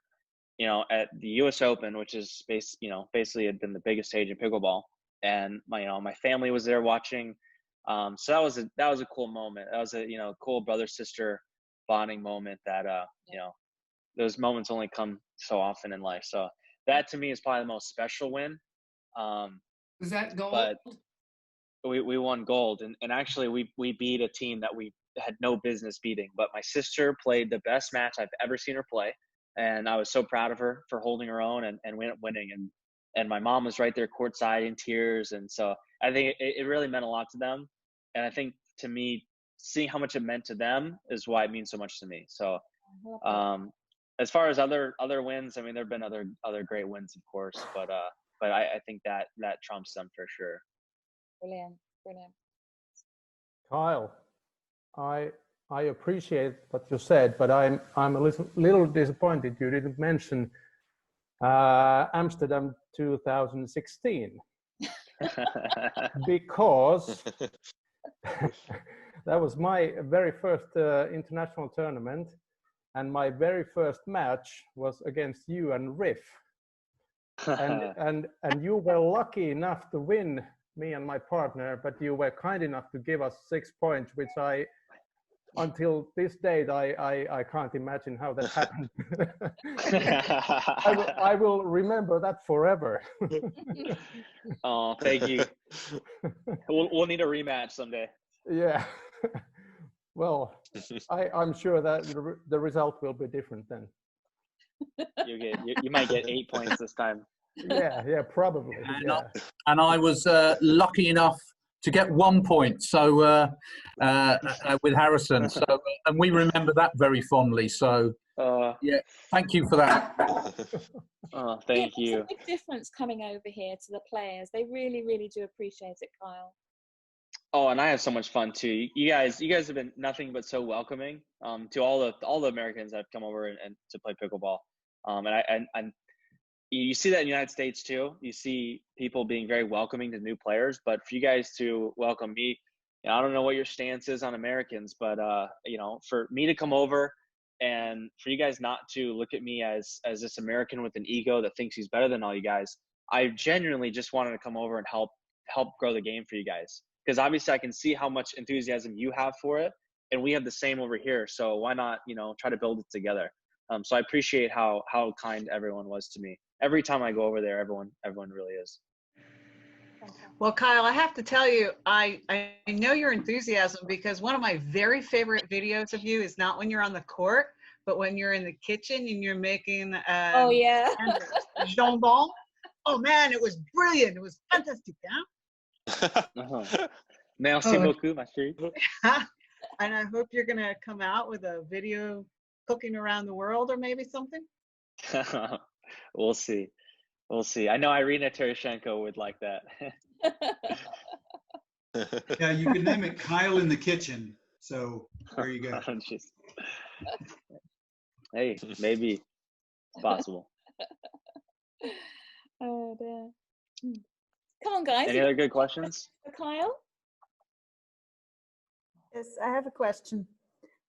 Speaker 2: you know, at the U.S. Open, which is basically had been the biggest stage in pickleball, and my family was there watching. So that was a cool moment. That was a cool brother sister bonding moment that those moments only come so often in life. So that to me is probably the most special win.
Speaker 8: Was that gold?
Speaker 2: But we won gold, and actually we beat a team that we had no business beating. But my sister played the best match I've ever seen her play, and I was so proud of her for holding her own and winning. And my mom was right there courtside in tears, and so I think it really meant a lot to them. And I think to me, seeing how much it meant to them is why it means so much to me. So as far as other wins, I mean, there have been other great wins, of course, but I think that trumps them for sure.
Speaker 3: Brilliant.
Speaker 6: Kyle, I appreciate what you said, but I'm a little disappointed you didn't mention Amsterdam 2016 because that was my very first international tournament, and my very first match was against you and Riff, and you were lucky enough to win, me and my partner, but you were kind enough to give us 6 points, which until this date, I can't imagine how that happened. I will remember that forever.
Speaker 2: Oh, thank you. We'll need a rematch someday.
Speaker 6: Yeah. Well, I'm sure that the result will be different then.
Speaker 2: You might get 8 points this time.
Speaker 6: Yeah, probably.
Speaker 5: And I was lucky enough to get 1 point. So with Harrison, so and we remember that very fondly. So yeah, thank you for that.
Speaker 2: Oh, thank you.
Speaker 3: It's a big difference coming over here to the players. They really, really do appreciate it, Kyle.
Speaker 2: Oh, and I have so much fun too. You guys have been nothing but so welcoming to all the Americans that have come over and to play pickleball. And you see that in the United States too. You see people being very welcoming to new players, but for you guys to welcome me, I don't know what your stance is on Americans, but for me to come over and for you guys not to look at me as this American with an ego that thinks he's better than all you guys, I genuinely just wanted to come over and help grow the game for you guys. Because obviously I can see how much enthusiasm you have for it, and we have the same over here. So why not, try to build it together? So I appreciate how kind everyone was to me. Every time I go over there, everyone really is.
Speaker 4: Well, Kyle, I have to tell you, I know your enthusiasm because one of my very favorite videos of you is not when you're on the court, but when you're in the kitchen and you're making
Speaker 3: oh yeah,
Speaker 4: jambon. Oh man, it was brilliant. It was fantastic, huh?
Speaker 2: Merci beaucoup, ma chérie.
Speaker 4: And I hope you're gonna come out with a video cooking around the world or maybe something.
Speaker 2: We'll see. I know Irina Tereshchenko would like that.
Speaker 11: Yeah, you can name it Kyle in the Kitchen. So there you go.
Speaker 2: Hey, maybe it's possible.
Speaker 3: Oh dear. Come on, guys.
Speaker 2: Any other good questions?
Speaker 3: Kyle?
Speaker 13: Yes, I have a question.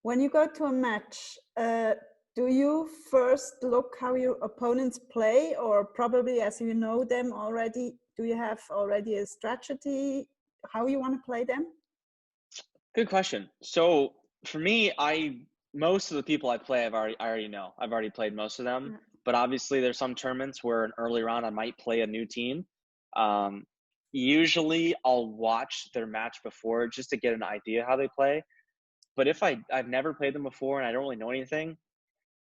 Speaker 13: When you go to a match, do you first look how your opponents play, or probably as you know them already, do you have already a strategy how you want to play them?
Speaker 2: Good question. So for me, most of the people I play, I already know. I've already played most of them, but obviously there's some tournaments where an early round I might play a new team. Usually I'll watch their match before just to get an idea how they play. But if I've never played them before and I don't really know anything,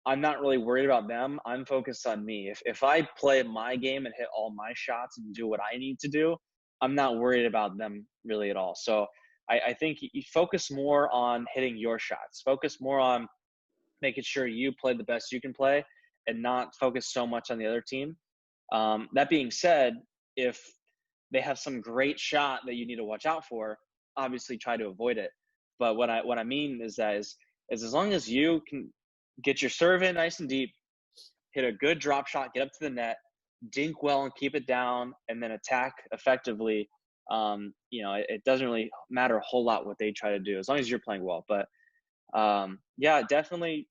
Speaker 2: I'm not really worried about them. I'm focused on me. If I play my game and hit all my shots and do what I need to do, I'm not worried about them really at all. So I think you focus more on hitting your shots. Focus more on making sure you play the best you can play and not focus so much on the other team. That being said, if they have some great shot that you need to watch out for, obviously try to avoid it. But what I mean is as long as you can get your serve in nice and deep, hit a good drop shot, get up to the net, dink well and keep it down, and then attack effectively, it doesn't really matter a whole lot what they try to do as long as you're playing well. But Yeah, definitely.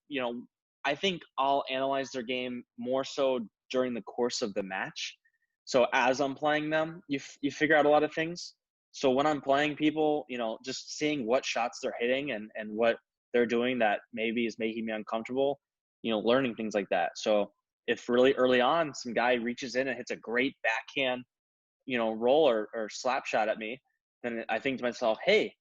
Speaker 2: I think I'll analyze their game more so during the course of the match. So as I'm playing them, you figure out a lot of things. So when I'm playing people, just seeing what shots they're hitting and what they're doing that maybe is making me uncomfortable, learning things like that. So if really early on some guy reaches in and hits a great backhand, roll or slap shot at me, then I think to myself, hey,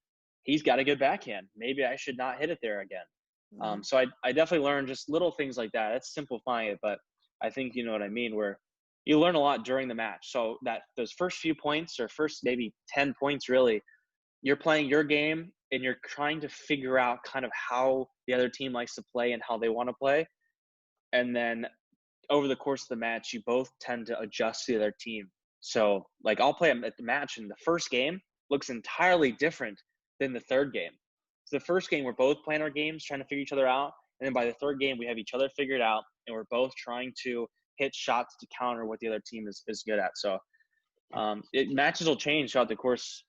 Speaker 2: he's got a good backhand. Maybe I should not hit it there again. So I definitely learned just little things like that. That's simplifying it, but I think you know what I mean, where you learn a lot during the match. So that those first few points or first maybe 10 points, really, you're playing your game and you're trying to figure out kind of how the other team likes to play and how they want to play. And then over the course of the match, you both tend to adjust to the other team. So like I'll play at the match and the first game looks entirely different than the third game. So the first game, we're both playing our games, trying to figure each other out. And then by the third game, we have each other figured out and we're both trying to hit shots to counter what the other team is good at. So matches will change throughout the course,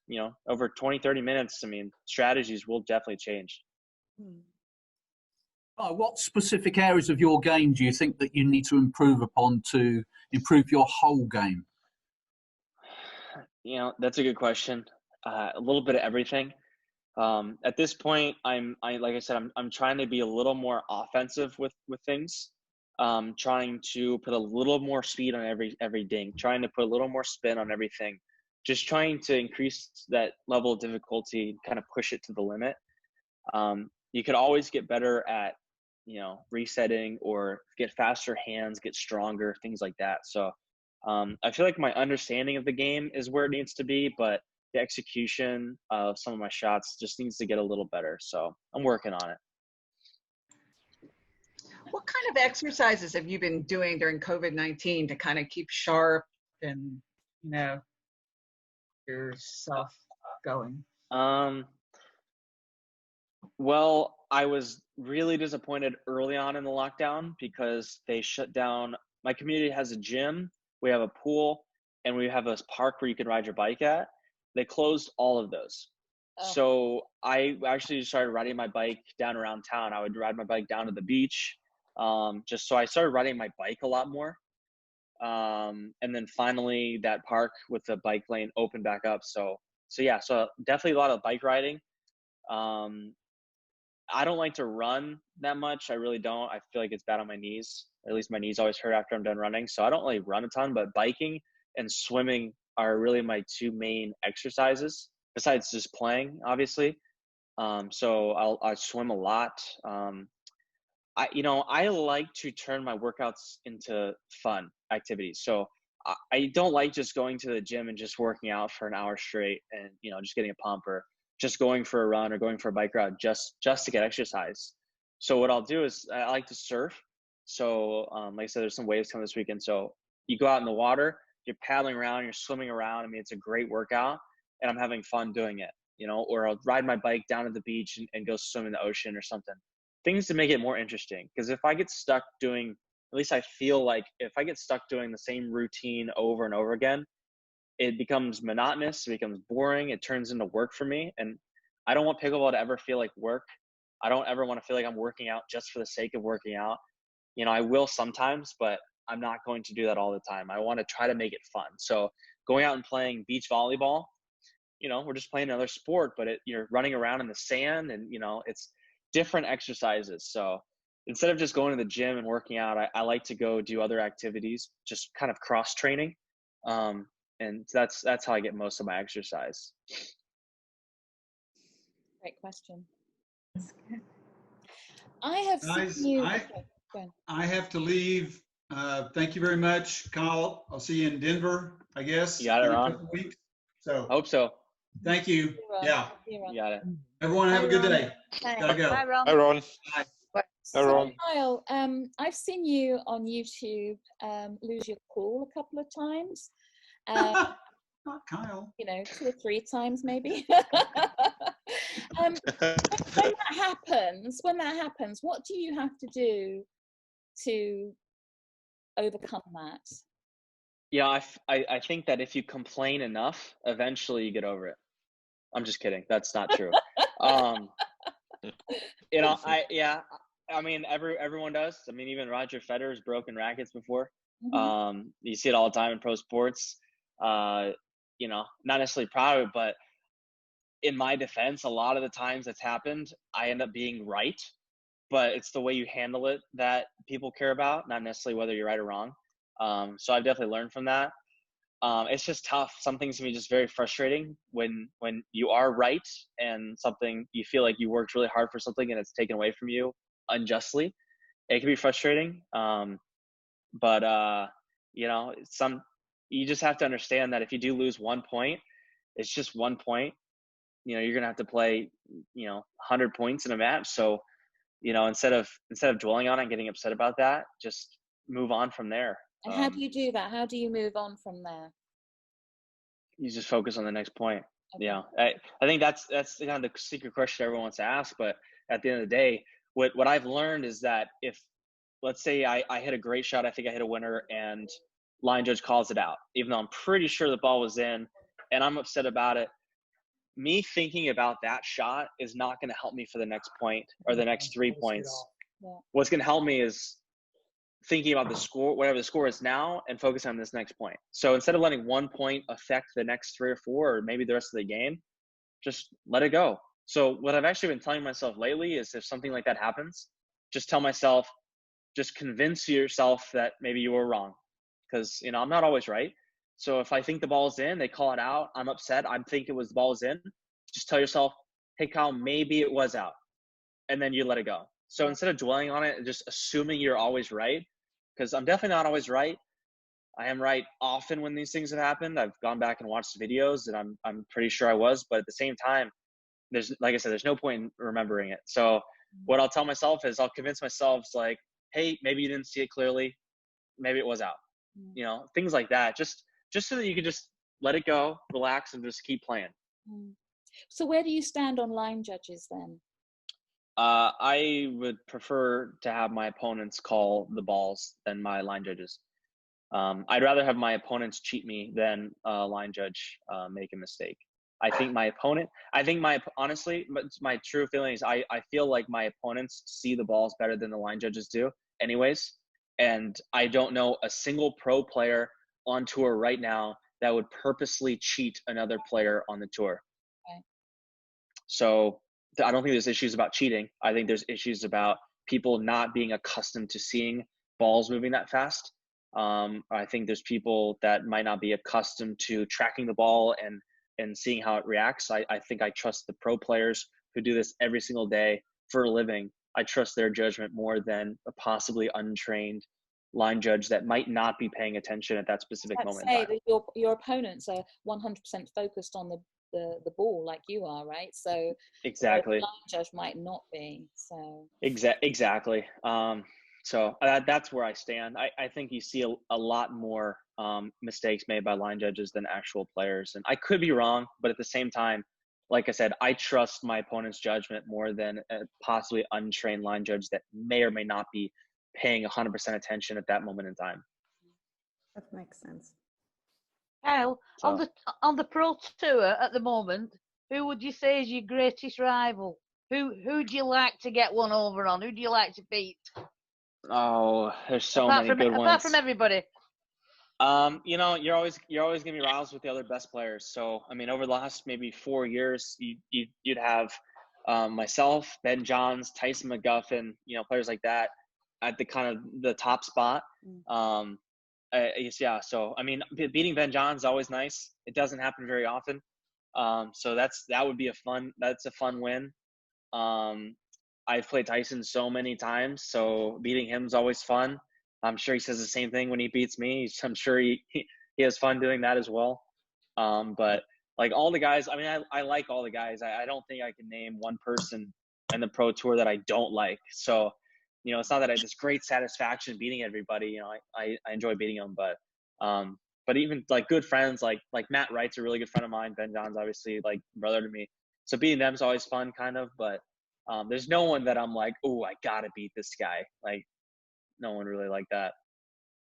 Speaker 2: over 20, 30 minutes. I mean, strategies will definitely change.
Speaker 5: What specific areas of your game do you think that you need to improve upon to improve your whole game?
Speaker 2: That's a good question. A little bit of everything. At this point, like I said, I'm trying to be a little more offensive with things. Trying to put a little more speed on every ding, trying to put a little more spin on everything, just trying to increase that level of difficulty, kind of push it to the limit. You could always get better at, resetting or get faster hands, get stronger, things like that. So I feel like my understanding of the game is where it needs to be, but the execution of some of my shots just needs to get a little better. So I'm working on it.
Speaker 4: What kind of exercises have you been doing during COVID-19 to kind of keep sharp and, yourself going?
Speaker 2: Well, I was really disappointed early on in the lockdown because they shut down. My community has a gym, we have a pool, and we have a park where you can ride your bike at. They closed all of those. Oh. So I actually started riding my bike down around town. I would ride my bike down to the beach. Just so I started riding my bike a lot more. And then finally that park with the bike lane opened back up. So definitely a lot of bike riding. I don't like to run that much. I really don't. I feel like it's bad on my knees. At least my knees always hurt after I'm done running. So I don't really run a ton, but biking and swimming are really my two main exercises besides just playing, obviously. So I swim a lot. I like to turn my workouts into fun activities. So I don't like just going to the gym and just working out for an hour straight and, just getting a pump or just going for a run or going for a bike ride just to get exercise. So what I'll do is I like to surf. So like I said, there's some waves coming this weekend. So you go out in the water, you're paddling around, you're swimming around. I mean, it's a great workout and I'm having fun doing it, or I'll ride my bike down to the beach and go swim in the ocean or something. Things to make it more interesting. Because if I get stuck doing, at least I feel like if I get stuck doing the same routine over and over again, it becomes monotonous, it becomes boring, it turns into work for me. And I don't want pickleball to ever feel like work. I don't ever want to feel like I'm working out just for the sake of working out. I will sometimes, but I'm not going to do that all the time. I want to try to make it fun. So going out and playing beach volleyball, we're just playing another sport, but you're running around in the sand and, it's different exercises. So instead of just going to the gym and working out, I like to go do other activities, just kind of cross training. And that's how I get most of my exercise.
Speaker 3: Great question. I have seen you.
Speaker 11: I have to leave. Thank you very much, Kyle. I'll see you in Denver, I guess.
Speaker 2: You got it, Ron.
Speaker 11: In a couple weeks. So
Speaker 2: hope so.
Speaker 11: Thank you. Yeah.
Speaker 2: You got it.
Speaker 11: Everyone have a good day. Gotta go.
Speaker 7: Bye, Ron.
Speaker 1: Hi, Ron.
Speaker 11: Bye.
Speaker 3: So, Kyle, I've seen you on YouTube lose your cool a couple of times.
Speaker 11: Not Kyle.
Speaker 3: 2 or 3 times maybe. When that happens, what do you have to do to overcome that?
Speaker 2: Yeah, I think that if you complain enough, eventually you get over it. I'm just kidding. That's not true. You know, I mean, everyone does. I mean, even Roger Federer's broken rackets before. You see it all the time in pro sports. You know, not necessarily proud of it, but in my defense, a lot of the times that's happened, I end up being right. But it's the way you handle it that people care about, not necessarily whether you're right or wrong. So I've definitely learned from that. It's just tough. Some things can be just very frustrating when you are right and something you feel like you worked really hard for something and it's taken away from you unjustly. It can be frustrating. But you know, you just have to understand that if you do lose 1 point, it's just 1 point. You know, you're gonna have to play, you know, 100 points in a match. So, you know, instead of dwelling on it and getting upset about that, just move on from there.
Speaker 3: And how do you do that? How do you move on from there?
Speaker 2: You just focus on the next point. Okay. You know, I think that's kind of the secret question everyone wants to ask. But at the end of the day, what I've learned is that if, let's say I hit a great shot, I think I hit a winner, and line judge calls it out, even though I'm pretty sure the ball was in, and I'm upset about it. Me thinking about that shot is not going to help me for the next point or the next 3 points. Yeah. What's going to help me is thinking about the score, whatever the score is now, and focusing on this next point. So instead of letting 1 point affect the next 3 or 4, or maybe the rest of the game, just let it go. So what I've actually been telling myself lately is if something like that happens, just tell myself, just convince yourself that maybe you were wrong. Because, you know, I'm not always right. So if I think the ball's in, they call it out, I'm upset, I think the ball was in, just tell yourself, hey, Kyle, maybe it was out. And then you let it go. So instead of dwelling on it and just assuming you're always right, because I'm definitely not always right. I am right often when these things have happened. I've gone back and watched the videos, and I'm pretty sure I was. But at the same time, there's, like I said, there's no point in remembering it. So what I'll tell myself is I'll convince myself, like, hey, maybe you didn't see it clearly. Maybe it was out. You know, things like that. Just so that you can just let it go, relax, and just keep playing.
Speaker 3: So where do you stand on line judges then?
Speaker 2: I would prefer to have my opponents call the balls than my line judges. I'd rather have my opponents cheat me than a line judge make a mistake. Honestly, my true feeling is I feel like my opponents see the balls better than the line judges do anyways. And I don't know a single pro player on tour right now that would purposely cheat another player on the tour. Okay. So I don't think there's issues about cheating. I think there's issues about people not being accustomed to seeing balls moving that fast. I think there's people that might not be accustomed to tracking the ball and seeing how it reacts. I think I trust the pro players who do this every single day for a living. I trust their judgment more than a possibly untrained line judge that might not be paying attention at that specific moment.
Speaker 3: Say that your opponents are 100% focused on the ball like you are, right? So
Speaker 2: exactly,
Speaker 3: the line judge might not be. So
Speaker 2: exactly. So that's where I stand. I think you see a lot more mistakes made by line judges than actual players, and I could be wrong, but at the same time, like I said, I trust my opponent's judgment more than a possibly untrained line judge that may or may not be paying 100% attention at that moment in time.
Speaker 13: That makes sense.
Speaker 7: Kyle, so, on the pro tour at the moment, who would you say is your greatest rival? Who do you like to get one over on? Who do you like to beat?
Speaker 2: Oh, there's so many good ones.
Speaker 7: Apart from everybody.
Speaker 2: You know, you're always gonna be rivals with the other best players. So I mean, over the last maybe 4 years, you'd have myself, Ben Johns, Tyson McGuffin, you know, players like that at the kind of the top spot. Yeah. So I mean, beating Ben Johns is always nice. It doesn't happen very often. So that would be a fun win. I've played Tyson so many times, so beating him is always fun. I'm sure he says the same thing when he beats me. I'm sure he has fun doing that as well. But like all the guys, I mean, I like all the guys. I don't think I can name one person in the pro tour that I don't like. So, you know, it's not that I have this great satisfaction beating everybody. You know, I enjoy beating them, but even like good friends, like Matt Wright's a really good friend of mine. Ben John's obviously like brother to me. So beating them is always fun, kind of. But there's no one that I'm like, oh, I gotta beat this guy. Like, no one really like that.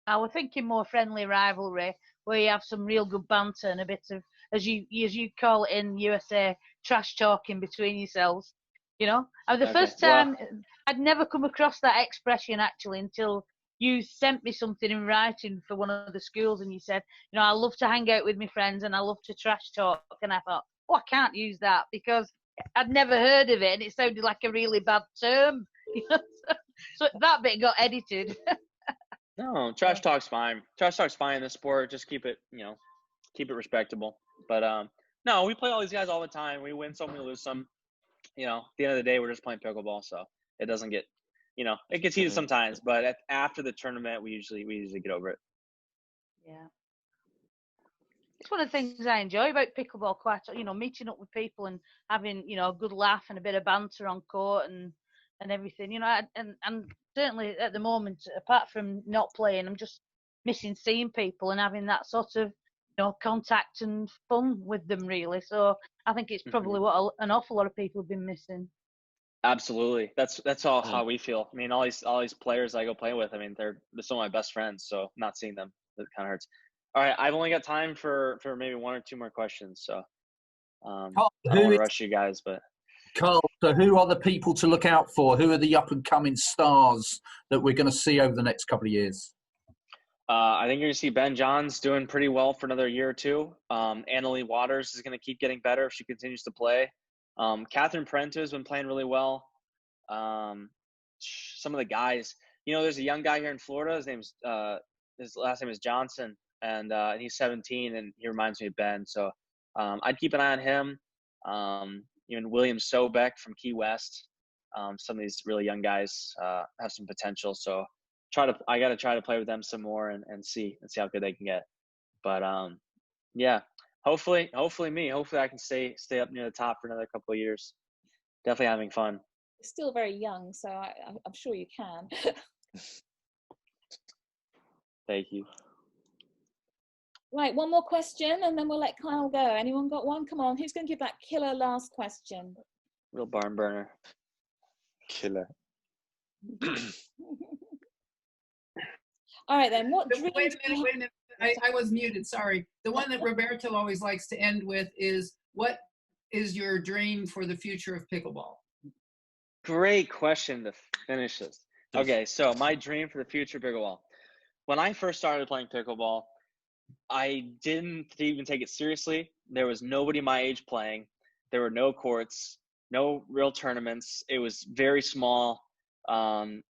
Speaker 7: I was thinking more friendly rivalry, where you have some real good banter and a bit of, as you call it in USA, trash talking between yourselves. You know, the first time I'd never come across that expression actually until you sent me something in writing for one of the schools, and you said, you know, I love to hang out with my friends and I love to trash talk. And I thought, oh, I can't use that because I'd never heard of it and it sounded like a really bad term. So that bit got edited.
Speaker 2: No, trash talk's fine. Trash talk's fine in the sport. Just keep it, you know, keep it respectable. But no, we play all these guys all the time. We win some, we lose some. You know, at the end of the day, we're just playing pickleball, so it doesn't get, you know, it gets heated sometimes. But after the tournament, we usually get over it.
Speaker 7: Yeah. It's one of the things I enjoy about pickleball quite, you know, meeting up with people and having, you know, a good laugh and a bit of banter on court and everything, you know, and certainly at the moment, apart from not playing, I'm just missing seeing people and having that sort of, you know, contact and fun with them really. So I think it's probably what an awful lot of people have been missing.
Speaker 2: Absolutely. That's all how we feel. I mean, all these players I go play with, I mean, they're some of my best friends, so not seeing them, it kind of hurts. All right, I've only got time for maybe one or two more questions, so I don't want to rush you guys, but
Speaker 5: Carl, so who are the people to look out for? Who are the up-and-coming stars that we're going to see over the next couple of years?
Speaker 2: I think you're going to see Ben Johns doing pretty well for another year or two. Annalie Waters is going to keep getting better if she continues to play. Catherine Parento has been playing really well. Some of the guys, you know, there's a young guy here in Florida. His last name is Johnson, and he's 17, and he reminds me of Ben. So I'd keep an eye on him. Even William Sobeck from Key West. Some of these really young guys have some potential. So I got to try to play with them some more and see how good they can get. But yeah, hopefully I can stay up near the top for another couple of years. Definitely having fun.
Speaker 3: You're still very young, so I'm sure you can.
Speaker 2: Thank you.
Speaker 3: Right, one more question and then we'll let Kyle go. Anyone got one? Come on, who's going to give that killer last question?
Speaker 2: Real barn burner.
Speaker 1: Killer.
Speaker 3: All right then, what dreams?
Speaker 8: Wait a minute. I was muted, sorry. The one that Roberto always likes to end with is, what is your dream for the future of pickleball?
Speaker 2: Great question to finish this. Okay, so my dream for the future of pickleball. When I first started playing pickleball, I didn't even take it seriously. There was nobody my age playing. There were no courts, no real tournaments. It was very small. I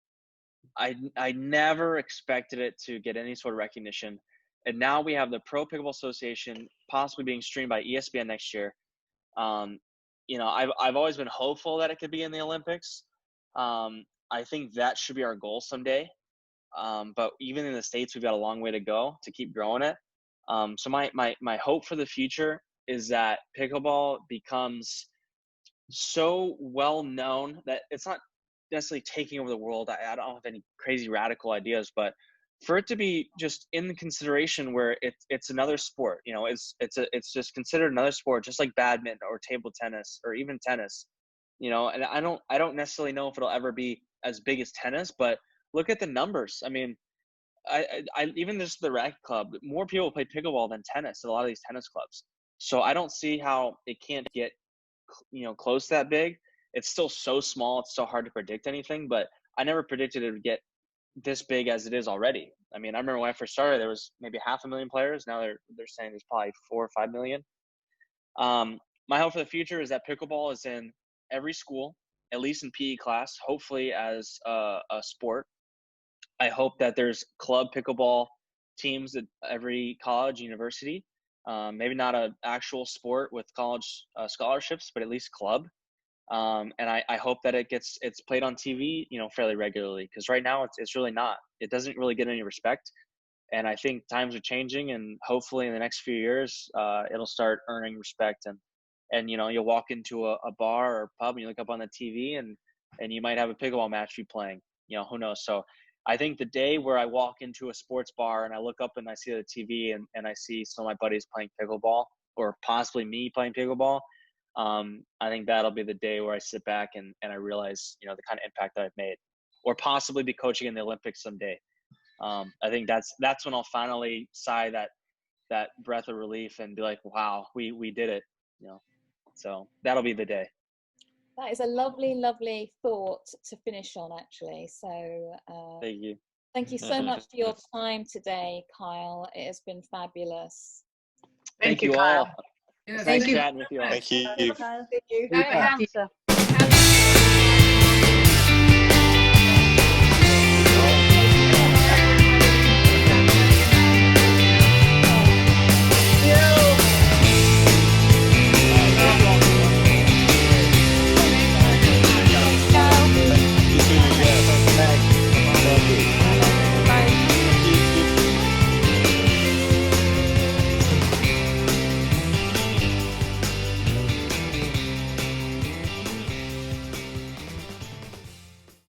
Speaker 2: never expected it to get any sort of recognition. And now we have the Pro Pickleball Association possibly being streamed by ESPN next year. You know, I've always been hopeful that it could be in the Olympics. I think that should be our goal someday. But even in the States, we've got a long way to go to keep growing it. So my hope for the future is that pickleball becomes so well known that it's not necessarily taking over the world. I don't have any crazy radical ideas, but for it to be just in consideration where it's another sport, you know, it's just considered another sport, just like badminton or table tennis or even tennis, you know. And I don't necessarily know if it'll ever be as big as tennis, but look at the numbers. I mean, I even just the racket club, more people play pickleball than tennis at a lot of these tennis clubs. So I don't see how it can't get, you know, close to that big. It's still so small. It's so hard to predict anything, but I never predicted it would get this big as it is already. I mean, I remember when I first started, there was maybe 500,000 players. Now they're saying there's probably 4 or 5 million. My hope for the future is that pickleball is in every school, at least in PE class, hopefully as a sport. I hope that there's club pickleball teams at every college, university. Maybe not an actual sport with college scholarships, but at least club. And I hope that it's played on TV, you know, fairly regularly, because right now it's really not. It doesn't really get any respect. And I think times are changing, and hopefully in the next few years, it'll start earning respect. And you know, you'll walk into a bar or pub and you look up on the TV and you might have a pickleball match be playing. You know, who knows? So I think the day where I walk into a sports bar and I look up and I see the TV and I see some of my buddies playing pickleball, or possibly me playing pickleball, I think that'll be the day where I sit back and I realize, you know, the kind of impact that I've made, or possibly be coaching in the Olympics someday. I think that's when I'll finally sigh that breath of relief and be like, wow, we did it, you know. So that'll be the day.
Speaker 3: That is a lovely, lovely thought to finish on, actually. So
Speaker 2: thank you.
Speaker 3: Thank you so much for your time today, Kyle. It has been fabulous.
Speaker 2: Thank you all.
Speaker 8: Yes,
Speaker 2: Thank
Speaker 8: you.
Speaker 2: Chatting with you all.
Speaker 1: Thank you.
Speaker 10: Thank you.
Speaker 7: Good answer.